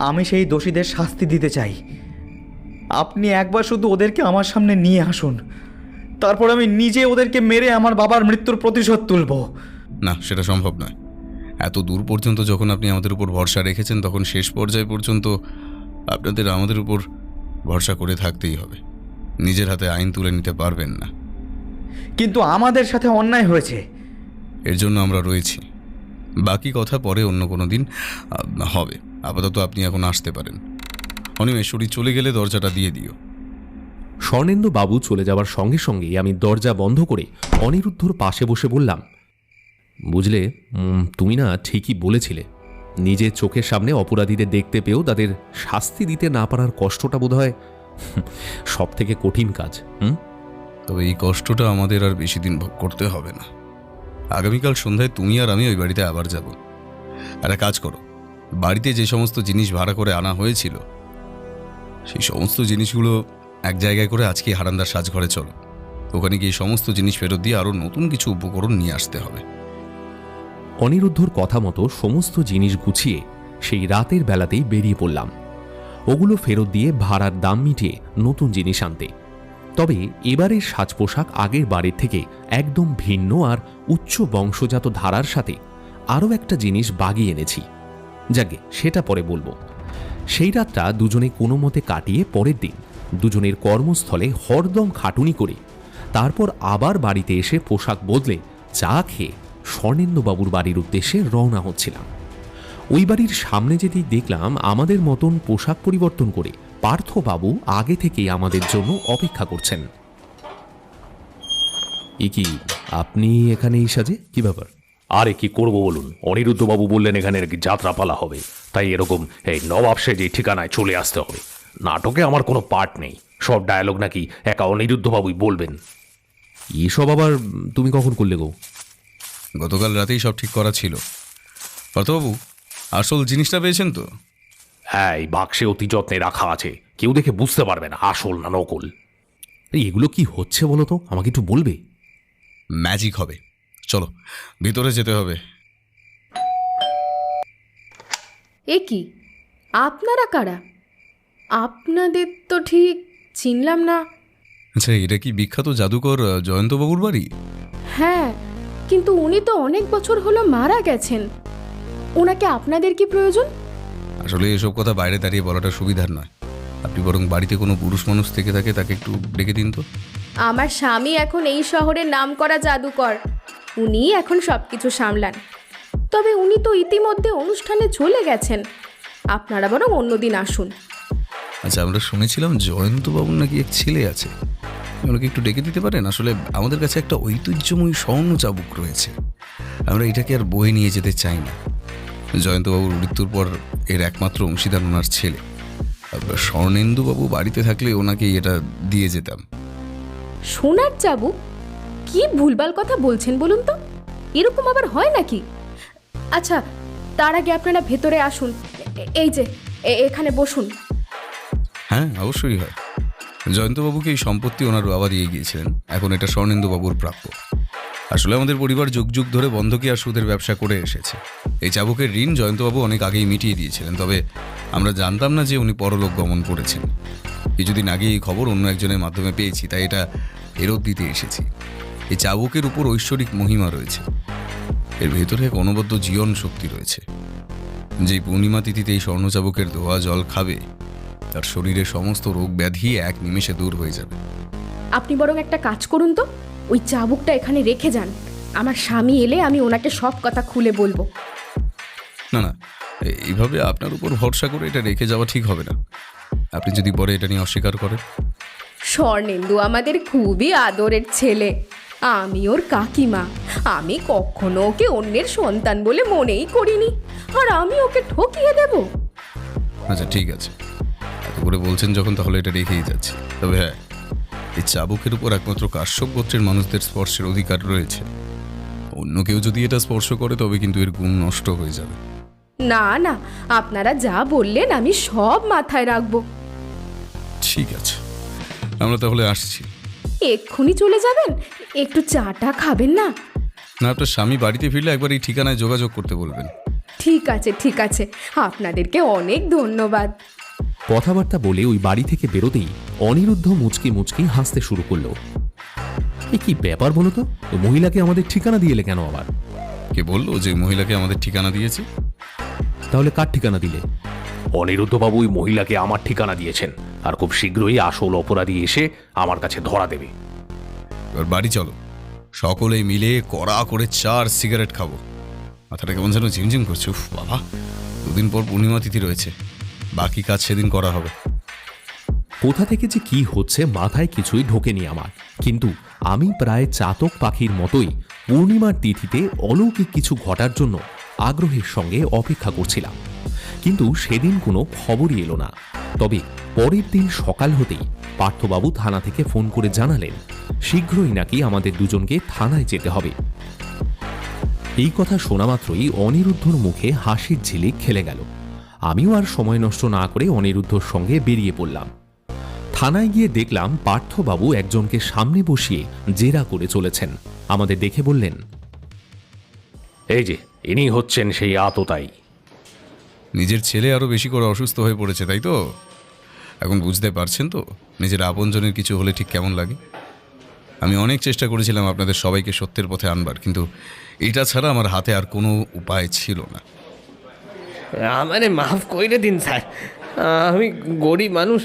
আমি সেই দোষীদের শাস্তি দিতে চাই। আপনি একবার শুধু ওদেরকে আমার সামনে নিয়ে আসুন, তারপর আমি নিজে ওদেরকে মেরে আমার বাবার মৃত্যুর প্রতিশোধ তুলব। না, সেটা সম্ভব নয়। এত দূর পর্যন্ত যখন আপনি আমাদের উপর ভরসা রেখেছেন, তখন শেষ পর্যায় পর্যন্ত আপনাদের আমাদের উপর ভরসা করে থাকতেই হবে। নিজের হাতে আইন তুলে নিতে পারবেন না। কিন্তু আমাদের সাথে অন্যায় হয়েছে, এর জন্য আমরা রয়েছি। বাকি কথা পরে অন্য কোনো দিন হবে। আপাতত আপনি এখন আসতে পারেন। অনিমেশ্বরী চলে গেলে দরজাটা দিয়ে দিও। স্বর্ণেন্দু বাবু চলে যাওয়ার সঙ্গে সঙ্গেই আমি দরজা বন্ধ করে অনিরুদ্ধর পাশে বসে বললাম, বুঝলে, তুমি না ঠিকই বলেছিলে। নিজের চোখের সামনে অপরাধীদের দেখতে পেয়েও তাদের শাস্তি দিতে না পারার কষ্টটা বোধহয় সব থেকে কঠিন কাজ। তবে এই কষ্টটা আমাদের আর বেশি দিন ভোগ করতে হবে না। আগামীকাল সন্ধ্যায় তুমি আর আমি ওই বাড়িতে আবার যাব। একটা কাজ করো, বাড়িতে যে সমস্ত জিনিস ভাড়া করে আনা হয়েছিল, সেই সমস্ত জিনিসগুলো এক জায়গায় করে আজকে হারান্দার সাজঘরে চলো। ওখানে গিয়ে সমস্ত জিনিস ফেরত দিয়ে আরও নতুন কিছু উপকরণ নিয়ে আসতে হবে। অনিরুদ্ধর কথা মতো সমস্ত জিনিস গুছিয়ে সেই রাতের বেলাতেই বেরিয়ে পড়লাম, ওগুলো ফেরত দিয়ে ভাড়ার দাম মিটিয়ে নতুন জিনিস আনতে। তবে এবারের সাজ পোশাক আগের বাড়ির থেকে একদম ভিন্ন আর উচ্চ বংশজাত ধারার সাথে আরও একটা জিনিস বাগিয়ে এনেছি। যাকে সেটা পরে বলবো। সেই রাতটা দুজনে কোনো মতে কাটিয়ে পরের দিন দুজনের কর্মস্থলে হরদম খাটুনি করে তারপর আবার বাড়িতে এসে পোশাক বদলে চা খেয়ে স্বর্ণেন্দুবাবুর বাড়ির উদ্দেশ্যে রওনা হচ্ছিলাম। ওই বাড়ির সামনে যেতেই দেখলাম আমাদের মতন পোশাক পরিবর্তন করে পার্থবাবু আগে থেকেই আমাদের জন্য অপেক্ষা করছেন। এ কি, আপনি এখানে এই সাজে, কি ব্যাপার? আরে কি করব বলুন, অনিরুদ্ধবাবু বললেন এখানে নাকি যাত্রাপালা হবে, তাই এরকম এই নবাব সেজে ঠিকানায় চলে আসতে হবে। নাটকে আমার কোনো পার্ট নেই, সব ডায়ালগ নাকি একা অনিরুদ্ধবাবুই বলবেন। এসব আবার তুমি কখন করলে গো? গতকাল রাতেই সব ঠিক করা ছিল। পার্থবাবু, আসল জিনিসটা পেয়েছেন তো? হ্যাঁ, এই বাক্সে অতি যত্নে রাখা আছে, কেউ দেখে বুঝতে পারবে না আসল না নকল। এগুলো কি হচ্ছে বলো তো, আমাকে একটু বলবে? ম্যাজিক হবে, চলো ভিতরে যেতে হবে। এ কি, আপনারা কারা? আপনাদের তো ঠিক চিনলাম না। আচ্ছা, এটা কি বিখ্যাত জাদুকর জয়ন্তবাবুর বাড়ি? হ্যাঁ, কিন্তু উনি তো অনেক বছর হলো মারা গেছেন। ওনাকে আপনাদের কি প্রয়োজন? আসলে এসব কথা বাইরে দাঁড়িয়ে বলাটা সুবিধার নয়। আপনি বরং বাড়িতে কোনো পুরুষ মানুষ থেকে থাকে তাকে একটু ডেকে দিন তো। আমার স্বামী এখন এই শহরের নামকরা জাদুকর, উনি এখন সব কিছু সামলান। তবে উনি তো ইতিমধ্যে অনুষ্ঠানে চলে গেছেন, আপনারা বরং অন্যদিন আসুন। আচ্ছা, আমরা শুনেছিলাম জয়ন্তবাবুর নাকি এক ছেলে আছে, ওনাকে একটু ডেকে দিতে পারেন? আসলে আমাদের কাছে একটা ঐতিহ্যময়ী স্বর্ণ চাবুক রয়েছে, আমরা এটাকে আর বয়ে নিয়ে যেতে চাই না। জয়ন্তবাবুর মৃত্যুর পর এর একমাত্র অংশীদার ওনার ছেলে। স্বর্ণেন্দুবাবু বাড়িতে থাকলে ওনাকে এটা দিয়ে যেতাম। সোনার চাবুক? কি ভুলভাল কথা বলছেন বলুন তো, এরকম আবার হয় নাকি? আচ্ছা, তার আগে আপনারা ভেতরে আসুন, এই যে এখানে বসুন। হ্যাঁ, অবশ্যই হয়। জয়ন্তবাবুকে এই সম্পত্তি ওনার বাবা দিয়ে গিয়েছিলেন, এখন এটা স্বর্ণেন্দুবাবুর প্রাপ্য। আসলে আমাদের পরিবার যুগ যুগ ধরে বন্ধকি আর সুদের ব্যবসা করে এসেছে। এই চাবুকের ঋণ জয়ন্তবাবু অনেক আগেই মিটিয়ে দিয়েছিলেন, তবে আমরা জানতাম না যে উনি পরলোক গমন করেছেন। কিছুদিন আগে এই খবর অন্য একজনের মাধ্যমে পেয়েছি, তাই এটা ফেরত দিতে এসেছি। এই চাবুকের উপর ঐশ্বরিক মহিমা রয়েছে, এর ভেতরে এক অনবদ্য জীবন শক্তি রয়েছে। যেই পূর্ণিমা তিথিতে এই স্বর্ণ চাবুকের ধোয়া জল খাবে, তার শরীরের সমস্ত রোগ ব্যাধি এক নিমেষে দূর হয়ে যাবে। আপনি বরং একটা কাজ করুন তো, ওই চাবুকটা এখানে রেখে যান। আমার স্বামী এলে আমি ওনাকে সব কথা খুলে বলবো। না না, এইভাবে আপনার উপর ভরসা করে এটা রেখে যাওয়া ঠিক হবে না। আপনি যদি পরে এটা নিয়ে অস্বীকার করেন। স্বর্ণেন্দু আমাদের খুবই আদরের ছেলে, আমি ওর কাকিমা। আমি কখনো ওকে অন্যের সন্তান বলে মনেই করিনি, আর আমি ওকে ঠকিয়ে দেব? আচ্ছা ঠিক আছে, এত করে বলছেন যখন, তাহলে এটা রেখেই যাচ্ছি। তবে হ্যাঁ, এই চাবুকের উপর একমাত্র কাশ্যপ গোত্রের মানুষদের স্পর্শের অধিকার রয়েছে। অন্য কেউ যদি এটা স্পর্শ করে তবে কিন্তু এর গুণ নষ্ট হয়ে যাবে। না না, আপনারা যা বললেন আমি সব মাথায় রাখবো। ঠিক আছে, আমরা তাহলে আসছি। এক্ষুনি চলে যাবেন? একটু চাটা খাবেন না? না, আপনার স্বামী বাড়িতে ফিরলে একবার এই ঠিকানায় যোগাযোগ করতে বলবেন। ঠিক আছে ঠিক আছে, আপনাদেরকে অনেক ধন্যবাদ। কথাবার্তা বলে ওই বাড়ি থেকে বেরোতেই অনিরুদ্ধ মুচকি মুচকি হাসতে শুরু করলো। এ কি ব্যাপার বলো তো, ওই মহিলাকে আমাদের ঠিকানা দিয়ে এলে কেন আবার? কে বললো যে মহিলাকে আমাদের ঠিকানা দিয়েছে? তাহলে কার ঠিকানা দিলে? অনিরুদ্ধবাবু ওই মহিলাকে আমার ঠিকানা দিয়েছেন, আর খুব শীঘ্রই আসল অপরাধী এসে আমার কাছে ধরা দেবে। এবার বাড়ি চলো, সকলে মিলে কড়া করে 4 সিগারেট খাবো। মাথাটা কেমন যেন ঝিমঝিম করছে। উফ বাবা, 2 দিন পর পূর্ণিমা তিথি রয়েছে, বাকি কাজ সেদিন করা হবে। কোথা থেকে যে কি হচ্ছে মাথায় কিছুই ঢোকেনি আমার, কিন্তু আমি প্রায় চাতক পাখির মতোই পূর্ণিমার তিথিতে অলৌকিক কিছু ঘটার জন্য আগ্রহের সঙ্গে অপেক্ষা করছিলাম। কিন্তু সেদিন কোনো খবরই এলো না। তবে পরের দিন সকাল হতেই পার্থবাবু থানা থেকে ফোন করে জানালেন শীঘ্রই নাকি আমাদের দুজনকে থানায় যেতে হবে। এই কথা শোনা মাত্রই অনিরুদ্ধর মুখে হাসির ঝিলিক খেলে গেল। আমিও আর সময় নষ্ট না করে অনিরুদ্ধর সঙ্গে বেরিয়ে পড়লাম। থানায় গিয়ে দেখলাম পার্থবাবু একজনকে সামনে বসিয়ে জেরা করে চলেছেন। আমাদের দেখে বললেন, এই যে ইনি হচ্ছেন সেই আততায়ী। নিজের ছেলে আরো বেশি করে অসুস্থ হয়ে পড়েছে, তাই তো? এখন বুঝতে পারছেন তো নিজের আপনজনের কিছু হলে ঠিক কেমন লাগে? আমি অনেক চেষ্টা করেছিলাম আপনাদের সবাইকে সত্যের পথে আনবার, কিন্তু এটা ছাড়া আমার হাতে আর কোনো উপায় ছিল না। আমারে মাফ করে দিন স্যার, আমি গরিব মানুষ,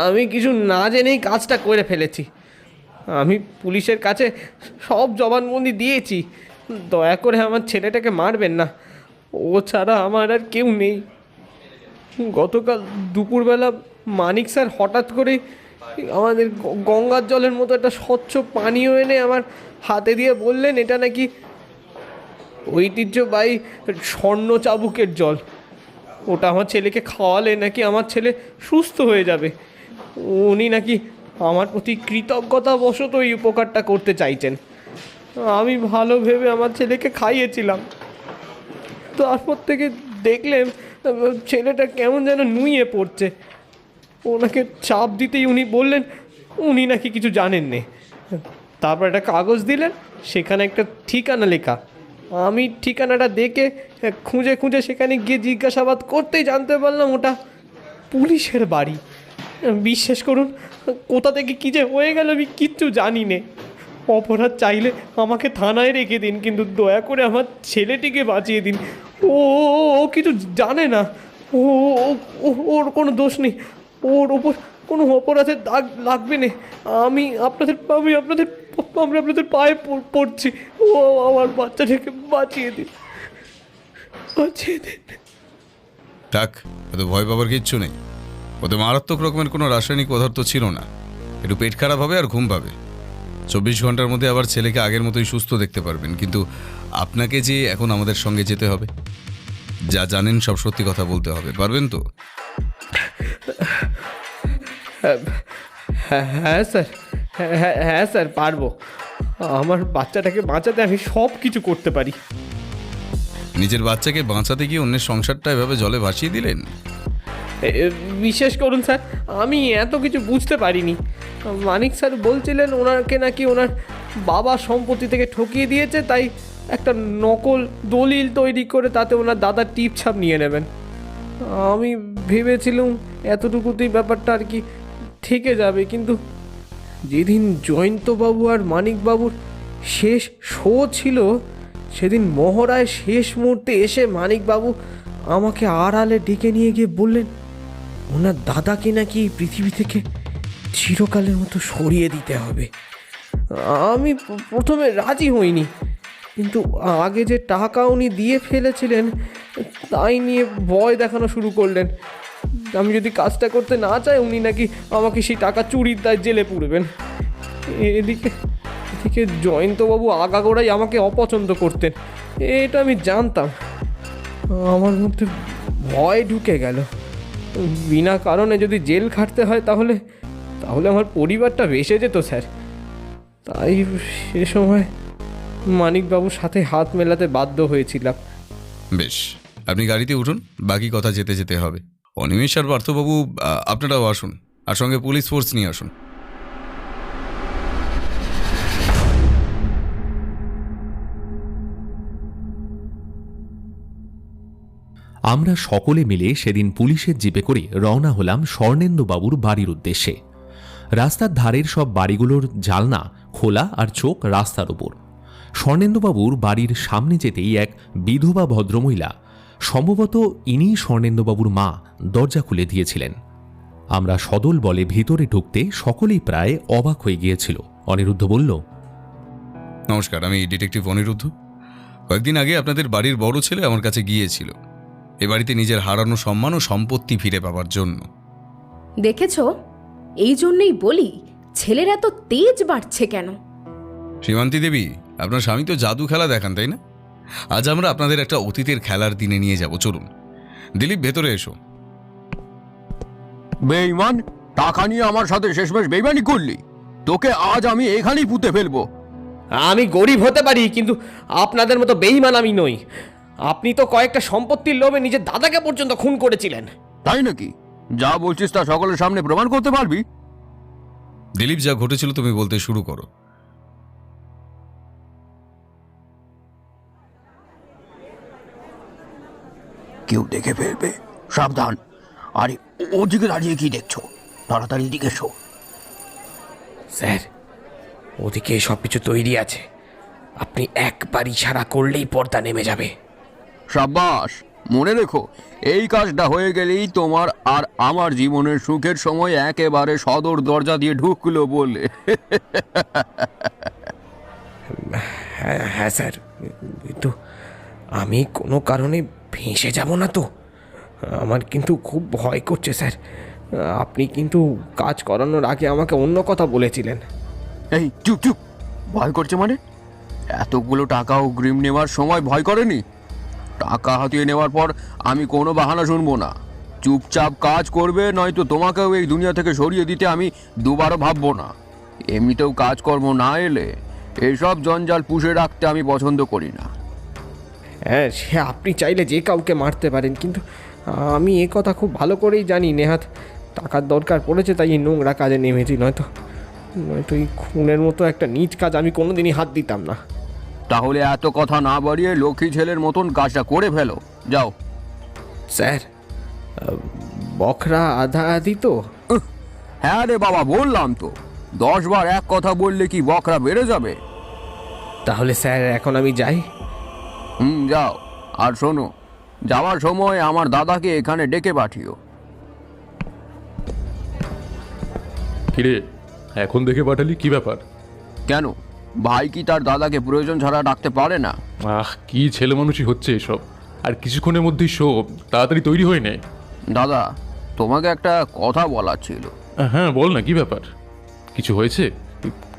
আমি কিছু না জেনেই কাজটা করে ফেলেছি। আমি পুলিশের কাছে সব জবানবন্দি দিয়েছি। দয়া করে আমার ছেলেটাকে মারবেন না, ও ছাড়া আমার আর কেউ নেই। গতকাল দুপুরবেলা মানিক স্যার হঠাৎ করে আমাদের গঙ্গার জলের মতো একটা স্বচ্ছ পানীয় এনে আমার হাতে দিয়ে বললেন এটা নাকি ঐতিহ্যবাহী স্বর্ণ চাবুকের জল। ওটা আমার ছেলেকে খাওয়ালে নাকি আমার ছেলে সুস্থ হয়ে যাবে। উনি নাকি আমার প্রতি কৃতজ্ঞতাবশত এই উপকারটা করতে চাইছেন। আমি ভালো ভেবে আমার ছেলেকে খাইয়েছিলাম। তারপর থেকে দেখলেন ছেলেটা কেমন যেন নুইয়ে পড়ছে। ওনাকে চাপ দিতেই উনি বললেন উনি নাকি কিছু জানেন না। তারপর একটা কাগজ দিলেন, সেখানে একটা ঠিকানা লেখা। আমি ঠিকানাটা দেখে খুঁজে খুঁজে সেখানে গিয়ে জিজ্ঞাসাবাদ করতেই জানতে পারলাম ওটা পুলিশের বাড়ি। বিশ্বাস করুন, কোথা থেকে কী যে হয়ে গেল আমি কিচ্ছু জানি না। অপরাধ চাইলে আমাকে থানায় রেখে দিন, কিন্তু দয়া করে আমার ছেলেটিকে বাঁচিয়ে দিন। ও ও কিছু জানে না, ও ওর কোনো দোষ নেই, ওর ওপর কোনো অপরাধের দাগ লাগবে না। আমি আপনাদের পায়ে পড়ছি, ও আমার বাচ্চাটাকে বাঁচিয়ে দিন, বাঁচিয়ে দিন। থাক, এত ভয় পাবার কিচ্ছু নেই। ওতে মারাত্মক রকমের কোনো রাসায়নিক পদার্থ ছিল না। একটু পেট খারাপ হবে আর ঘুম পাবে। 24 ঘন্টার মধ্যে আবার ছেলেকে আগের মতোই সুস্থ দেখতে পারবেন। কিন্তু আপনাকে যে এখন আমাদের সঙ্গে যেতে হবে, যা জানেন সব সত্যি কথা বলতে হবে। পারবেন তো? হ্যাঁ স্যার, হ্যাঁ স্যার পারবো। আমার বাচ্চাটাকে বাঁচাতে আমি সব কিছু করতে পারি। নিজের বাচ্চাকে বাঁচাতে গিয়ে অন্যের সংসারটা এভাবে জলে ভাসিয়ে দিলেন? বিশেষ করুন স্যার, আমি এত কিছু বুঝতে পারিনি। মানিক স্যার বলছিলেন ওনাকে নাকি ওনার বাবা সম্পত্তি থেকে ঠকিয়ে দিয়েছে, তাই একটা নকল দলিল তৈরি করে তাতে ওনার দাদার টিপছাপ নিয়ে নেবেন। আমি ভেবেছিলাম এতটুকুতেই ব্যাপারটা আর কি থেকে যাবে, কিন্তু যেদিন জয়ন্তবাবু আর মানিকবাবুর শেষ শো ছিল সেদিন মহড়ায় শেষ মুহূর্তে এসে মানিকবাবু আমাকে আড়ালে ডেকে নিয়ে গিয়ে বললেন ওনার দাদাকে নাকি এই পৃথিবী থেকে চিরকালের মতো সরিয়ে দিতে হবে। আমি প্রথমে রাজি হইনি, কিন্তু আগে যে টাকা উনি দিয়ে ফেলেছিলেন তাই নিয়ে ভয় দেখানো শুরু করলেন। আমি যদি কাজটা করতে না চাই উনি নাকি আমাকে সেই টাকা চুরির দায় জেলে পুরবেন। এদিকে জয়ন্তবাবু আগাগোড়াই আমাকে অপছন্দ করতেন, এটা আমি জানতাম। আমার মধ্যে ভয় ঢুকে গেল। বিনা কারণে যদি জেল খাটতে হয় তাহলে আমার পরিবারটা বেঁচে যেত স্যার। তাই সে সময় মানিকবাবুর সাথে হাত মেলাতে বাধ্য হয়েছিলাম। বেশ, আপনি গাড়িতে উঠুন, বাকি কথা যেতে যেতে হবে। অনিমেষ আর পার্থবাবু আপনারাও আসুন, আর সঙ্গে পুলিশ ফোর্স নিয়ে আসুন। আমরা সকলে মিলে সেদিন পুলিশের জিপে করে রওনা হলাম স্বর্ণেন্দুবাবুর বাড়ির উদ্দেশ্যে। রাস্তার ধারের সব বাড়িগুলোর জানলা খোলা আর চোখ রাস্তার উপর। স্বর্ণেন্দুবাবুর বাড়ির সামনে যেতেই এক বিধবা ভদ্রমহিলা, সম্ভবত ইনি স্বর্ণেন্দুবাবুর মা, দরজা খুলে দিয়েছিলেন। আমরা সদল বলে ভিতরে ঢুকতে সকলেই প্রায় অবাক হয়ে গিয়েছিল। অনিরুদ্ধ বলল, নমস্কার, আমি ডিটেকটিভ অনিরুদ্ধ। কয়েকদিন আগে আপনাদের বাড়ির বড় ছেলে আমার কাছে গিয়েছিল এ বাড়িতে নিজের হারানো সম্মান ও সম্পত্তি ফিরে পাওয়ার জন্য। দেখেছ, এই জন্যই বলি ছেলের এত তেজ বাড়ছে কেন। শ্রীমান্তি দেবী, আপনার স্বামী তো জাদু খেলা দেখান, তাই না? আজ আমরা আপনাদের একটা অতীতের খেলার দিনে নিয়ে যাব। চলুন দিলীপ, ভেতরে এসো। বেঈমান, টাকা নিয়ে আমার সাথে শেষমেশ বেঈমানি করলি। তোকে আজ আমি এখানেই পুঁতে ফেলবো। আমি গরিব হতে পারি, কিন্তু আপনাদের মতো বেঈমান আমি নই। আপনি তো কয়েকটা সম্পত্তির লোভে নিজের দাদাকে পর্যন্ত খুন করেছিলেন। তাই নাকি? যা বলছিস তা সকলের সামনে প্রমাণ করতে পারবি? দিলীপ, যা ঘটেছিল তুমি বলতে শুরু করো। কেউ দেখে ফেলবে, সাবধান। আরে ওদিকে দাঁড়িয়ে কি দেখছো? তাড়াতাড়ি এদিকে এসো। স্যার, ওদিকে সব কিছু তৈরি আছে, আপনি একবার ইশারা করলেই পর্দা নেমে যাবে। সাব্বাস, মনে রেখো, এই কাজটা হয়ে গেলেই তোমার আর আমার জীবনের সুখের সময় একেবারে সদর দরজা দিয়ে ঢুকলো বলে। হ্যাঁ হ্যাঁ স্যার, কিন্তু আমি কোনো কারণে ফেঁসে যাব না তো? আমার কিন্তু খুব ভয় করছে স্যার। আপনি কিন্তু কাজ করানোর আগে আমাকে অন্য কথা বলেছিলেন। এই চুপ চুপ, ভয় করছে মানে? এতগুলো টাকা অগ্রিম নেওয়ার সময় ভয় করেনি? টাকা হাতিয়ে নেওয়ার পর আমি কোনো বাহানা শুনবো না। চুপচাপ কাজ করবে, নয়তো তোমাকেও এই দুনিয়া থেকে সরিয়ে দিতে আমি দুবারও ভাববো না। এমনিতেও কাজকর্ম না এলে এসব জঞ্জাল পুষে রাখতে আমি পছন্দ করি না। হ্যাঁ, সে আপনি চাইলে যে কাউকে মারতে পারেন, কিন্তু আমি এ কথা খুব ভালো করেই জানি নেহাত টাকার দরকার পড়েছে, তাই এই নোংরা কাজে নেমেছি। নয়তো এই খুনের মতো একটা নীচ কাজ আমি কোনোদিনই হাত দিতাম না। তাহলে এত কথা না বাড়িয়ে লক্ষ্মী ছেলের মতন কাজটা করে ফেলো, যাও। স্যার, বখরা আধা আধি তো? হ্যাঁ রে বাবা, বললাম তো, 10 বার এক কথা বললে কি বকরা বেড়ে যাবে? তাহলে স্যার এখন আমি যাই? যাও। আর শোনো, যাওয়ার সময় আমার দাদাকে এখানে ডেকে পাঠিও। কিরে, এখন দেখে পাঠালি, কি ব্যাপার? কেন, ভাই কি তার দাদাকে প্রয়োজন ছাড়া ডাকতে পারে না? কি ছেলে মানুষই হচ্ছে এসব। আর কিছুক্ষণের মধ্যেই শোভ, তাড়াতাড়ি তৈরি হয়ে নে। দাদা, তোমাকে একটা কথা বলার ছিল। হ্যাঁ বল না, কি ব্যাপার? কিছু হয়েছে?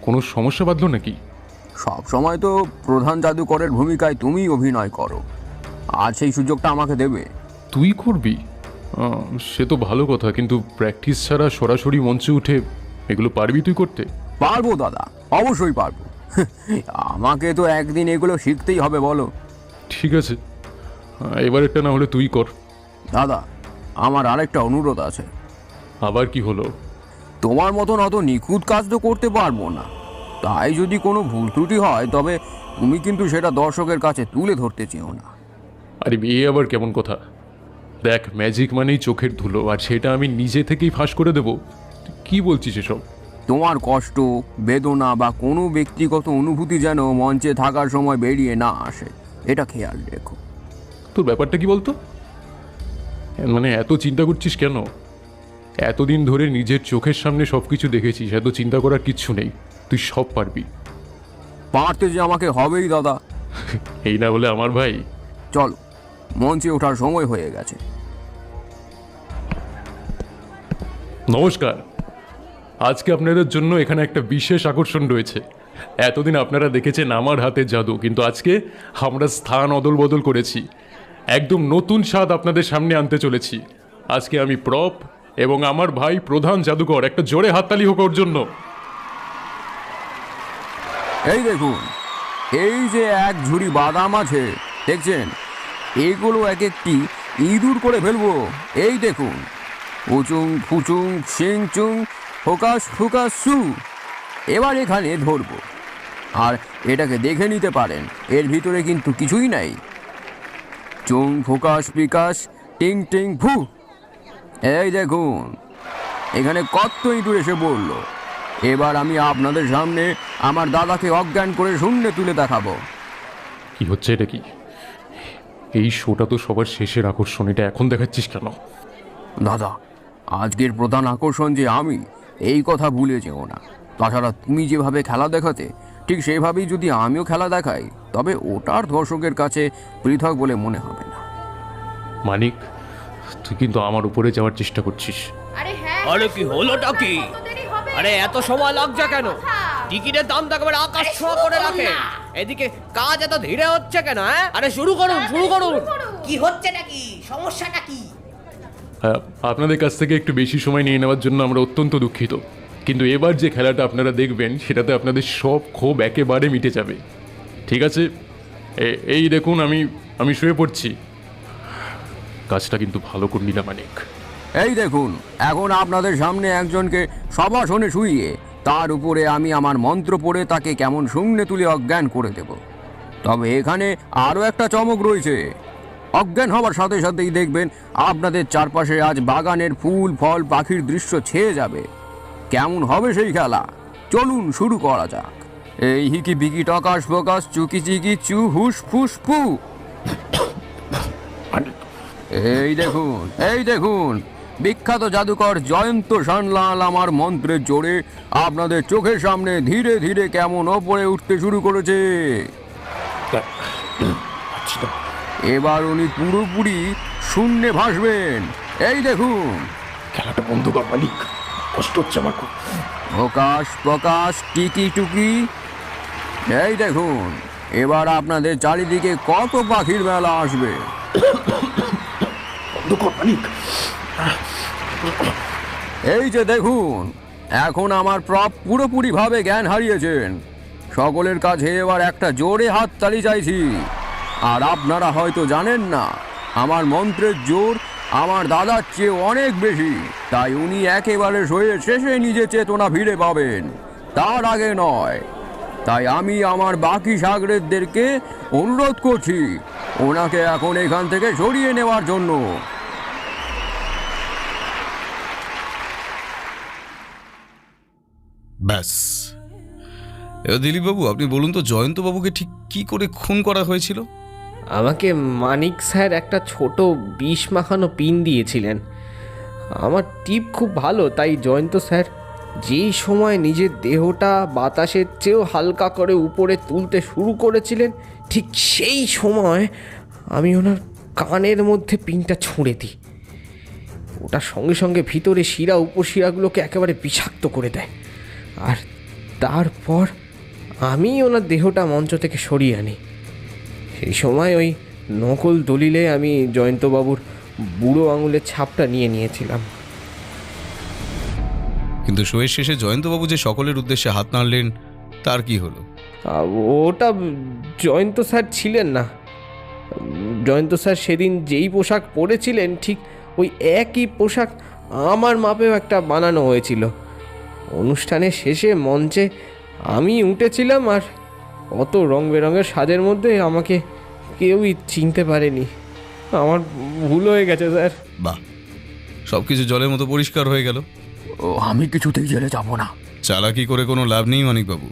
কোনো সমস্যা বাঁধলো নাকি? সব সময় তো প্রধান জাদুকরের ভূমিকায় তুমি অভিনয় করো, আজ সেই সুযোগটা আমাকে দেবে? তুই করবি? সে তো ভালো কথা, কিন্তু প্র্যাকটিস ছাড়া সরাসরি মঞ্চে উঠে এগুলো পারবি তুই করতে? পারবো দাদা, অবশ্যই পারবো। আমাকে তো একদিন এগুলো শিখতেই হবে, বলো। ঠিক আছে, এবারেরটা না হলে তুই কর। দাদা, আমার আরেকটা অনুরোধ আছে। আবার কি হলো? তোমার মতন অত নিখুঁত কাজ তো করতে পারবো না, তাই যদি কোনো ভুল ত্রুটি হয় তবে তুমি কিন্তু সেটা দর্শকের কাছে তুলে ধরতে চেও না। আরে এ আবার কেমন কথা? দেখ, ম্যাজিক মানেই চোখের ধুলো, আর সেটা আমি নিজে থেকেই ফাঁস করে দেবো? কি বলছিস এসব? তোমার কষ্ট, বেদনা বা কোনো ব্যক্তিগত অনুভূতি যেন মঞ্চে থাকার সময় বেরিয়ে না আসে, এটা খেয়াল রেখো। তোর ব্যাপারটা কি বলতো? মানে এত চিন্তা করছিস কেন? এতদিন ধরে নিজের চোখের সামনে সব কিছু দেখেছিস, এত চিন্তা করার কিচ্ছু নেই, তুই সব পারবি। পারতে যে আমাকে হবেই দাদা। এই না বলে আমার ভাই। চলো, মঞ্চে ওঠার সময় হয়ে গেছে। নমস্কার। আজকে আপনাদের জন্য এখানে একটা বিশেষ আকর্ষণ রয়েছে। এতদিন আপনারা দেখেছেন আমার হাতের জাদু, কিন্তু আজকে আমরা স্থান অদল বদল করেছি। একদম নতুন স্বাদ আপনাদের সামনে আনতে চলেছি। আজকে আমি প্রপ এবং আমার ভাই প্রধান জাদুকর। একটা জোরে হাততালি হোক ওর জন্য। এই দেখুন, এই যে এক ঝুড়ি বাদাম আছে দেখছেন, এইগুলো এক একটি ইঁদুর করে ফেলবো। এই দেখুন, উচুং ফুচুং সিং চুং ফোকাস ফোকাস সু। এবার এখানে ধরবো, আর এটাকে দেখে নিতে পারেন, এর ভিতরে কিন্তু কিছুই নাই। চুং ফোকাস বিকাশ টিং টিং ফু। এই দেখুন, এখানে কত ইঁদুর এসে পড়লো। এবার আমি আপনাদের সামনে আমার দাদাকে অজ্ঞান করে শূন্যে তুলে দেখাবো। কি হচ্ছে এটা? কি এই শোটা তো সবার শেষের আকর্ষণ, এটা এখন দেখাচ্ছিস কেন? দাদা, আজকের প্রধান আকর্ষণ যে আমি, এই কথা ভুলে যেও না। তাছাড়া তুমি যেভাবে খেলা দেখাতে, ঠিক সেভাবেই যদি আমিও খেলা দেখাই, তবে ওটার দর্শকের কাছে পৃথক বলে মনে হবে না। মানিক, তুই কিন্তু আমার উপরে যাওয়ার চেষ্টা করছিস। আরে হ্যাঁ, আরে কি হলোটা কি? আরে এত সময় লাগছে কেন? টিকিটের দাম তো একেবারে আকাশ ছোঁয়া করে রাখে। এদিকে কাজ এত ধীরে হচ্ছে কেন? আরে শুরু করুন, শুরু করুন। কি হচ্ছে নাকি? সমস্যাটা কি? আপনাদের কাছ থেকে একটু বেশি সময় নিয়ে নেওয়ার জন্য আমরা অত্যন্ত দুঃখিত, কিন্তু এবার যে খেলাটা আপনারা দেখবেন সেটাতে আপনাদের সব ক্ষোভ একেবারে মিটে যাবে। ঠিক আছে, এই দেখুন, আমি শুয়ে পড়ছি। কাজটা কিন্তু ভালো করলি না মানিক। এই দেখুন, এখন আপনাদের সামনে একজনকে সবাসনে শুইয়ে তার উপরে আমি আমার মন্ত্র পড়ে তাকে কেমন শূন্যে তুলে অজ্ঞান করে দেব। তবে এখানে আরও একটা চমক রয়েছে। অজ্ঞান হওয়ার সাথে সাথেই দেখবেন আপনাদের চারপাশে আজ বাগানের ফুল ফল পাখির দৃশ্য ছেয়ে যাবে। কেমন হবে সেই খেলা? চলুন শুরু করা যাক। এই হিকি বিকি টকাস ফোকাস চুকি চিকি চু হুস ফুস ফু। এই দেখুন বিখ্যাত জাদুকর জয়ন্ত সানলাল আমার মন্ত্রের জোরে আপনাদের চোখের সামনে ধীরে ধীরে কেমন ওপরে উঠতে শুরু করেছে। এবার উনি পুরোপুরি শূন্যে ভাসবেন। এই দেখুন, খেলাটা বন্ধ কর মালিক, কষ্ট হচ্ছে আমার খুব। প্রকাশ প্রকাশ টিকি টুকি। এই দেখুন, এবার আপনাদের চারিদিকে কত পাখির মেলা আসবে। বন্ধ কর মালিক। এই যে দেখুন, এখন আমার প্রপ পুরোপুরিভাবে জ্ঞান হারিয়েছেন। সকলের কাছে এবার একটা জোরে হাততালি চাইছি। আর আপনারা হয়তো জানেন না, আমার মন্ত্রের জোর আমার দাদার চেয়ে অনেক বেশি। তাই উনি একেবারে শোয়ে শেষে নিজে চেতনা ফিরে পাবেন, তার আগে নয়। তাই আমি আমার বাকি সাগরেদদেরকে অনুরোধ করছি ওনাকে এখন এখান থেকে সরিয়ে নেওয়ার জন্য। ব্যাস। এবার দিলীপবাবু, আপনি বলুন তো, জয়ন্তবাবুকে ঠিক কি করে খুন করা হয়েছিল? আমাকে মানিক স্যার একটা ছোট বিষ মাখানো পিন দিয়েছিলেন। আমার টিপ খুব ভালো, তাই জয়ন্ত স্যার যেই সময় নিজের দেহটা বাতাসের চেয়েও হালকা করে উপরে তুলতে শুরু করেছিলেন, ঠিক সেই সময় আমি ওনার কানের মধ্যে পিনটা ছুঁড়ে দিই। ওটার সঙ্গে সঙ্গে ভিতরে শিরা উপশিরাগুলোকে একেবারে বিষাক্ত করে দেয়। আর তারপর আমি ওনার দেহটা মঞ্চ থেকে সরিয়ে আনি। সেই সময় ওই নকল দলিলে আমি জয়ন্তবাবুর বুড়ো আঙুলের ছাপটা নিয়েছিলাম। কিন্তু শোয়ের শেষে জয়ন্তবাবু যে সকলের উদ্দেশ্যে হাত নাড়লেন, তার কি হলো? ওটা জয়ন্ত স্যার ছিলেন না। জয়ন্ত স্যার সেদিন যেই পোশাক পরেছিলেন, ঠিক ওই একই পোশাক আমার মাপেও একটা বানানো হয়েছিল। অনুষ্ঠানের শেষে মঞ্চে আমি উঠেছিলাম, আর অত রং বেরঙের সাজের মধ্যে আমাকে কেউই চিনতে পারেনি। আমার ভুল হয়ে গেছে স্যার। বাহ, সব কিছু জলের মতো পরিষ্কার হয়ে গেল। আমি কিছুতেই জেলে যাব না। চালাকি করে কোনো লাভ নেই মানিকবাবু।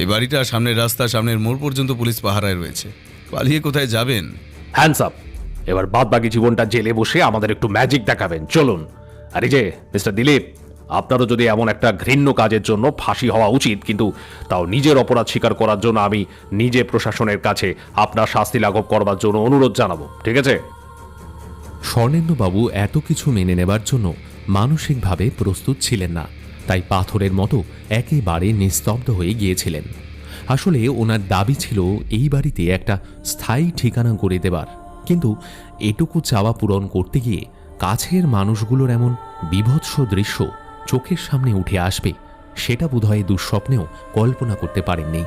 এই বাড়িটা, সামনের রাস্তা, সামনের মোড় পর্যন্ত পুলিশ পাহারায় রয়েছে। পালিয়ে কোথায় যাবেন? Hands up. এবার বাদ বাকি জীবনটা জেলে বসে আমাদের একটু ম্যাজিক দেখাবেন, চলুন। আর এই যে মিস্টার দিলীপ, আপনারও যদি এমন একটা ঘৃণ্য কাজের জন্য ফাঁসি হওয়া উচিত, কিন্তু তাও নিজের অপরাধ স্বীকার করার জন্য আমি নিজে প্রশাসনের কাছে আপনার শাস্তি লাঘব করবার জন্য অনুরোধ জানাবো, ঠিক আছে? স্বর্ণেন্দুবাবু এত কিছু মেনে নেবার জন্য মানসিকভাবে প্রস্তুত ছিলেন না, তাই পাথরের মতো একেবারে নিস্তব্ধ হয়ে গিয়েছিলেন। আসলে ওনার দাবি ছিল এই বাড়িতে একটা স্থায়ী ঠিকানা করে দেবার, কিন্তু এটুকু চাওয়া পূরণ করতে গিয়ে কাছের মানুষগুলোর এমন বীভৎস দৃশ্য চোখের সামনে উঠে আসবে, সেটা বোধহয় দুঃস্বপ্নেও কল্পনা করতে পারেননি।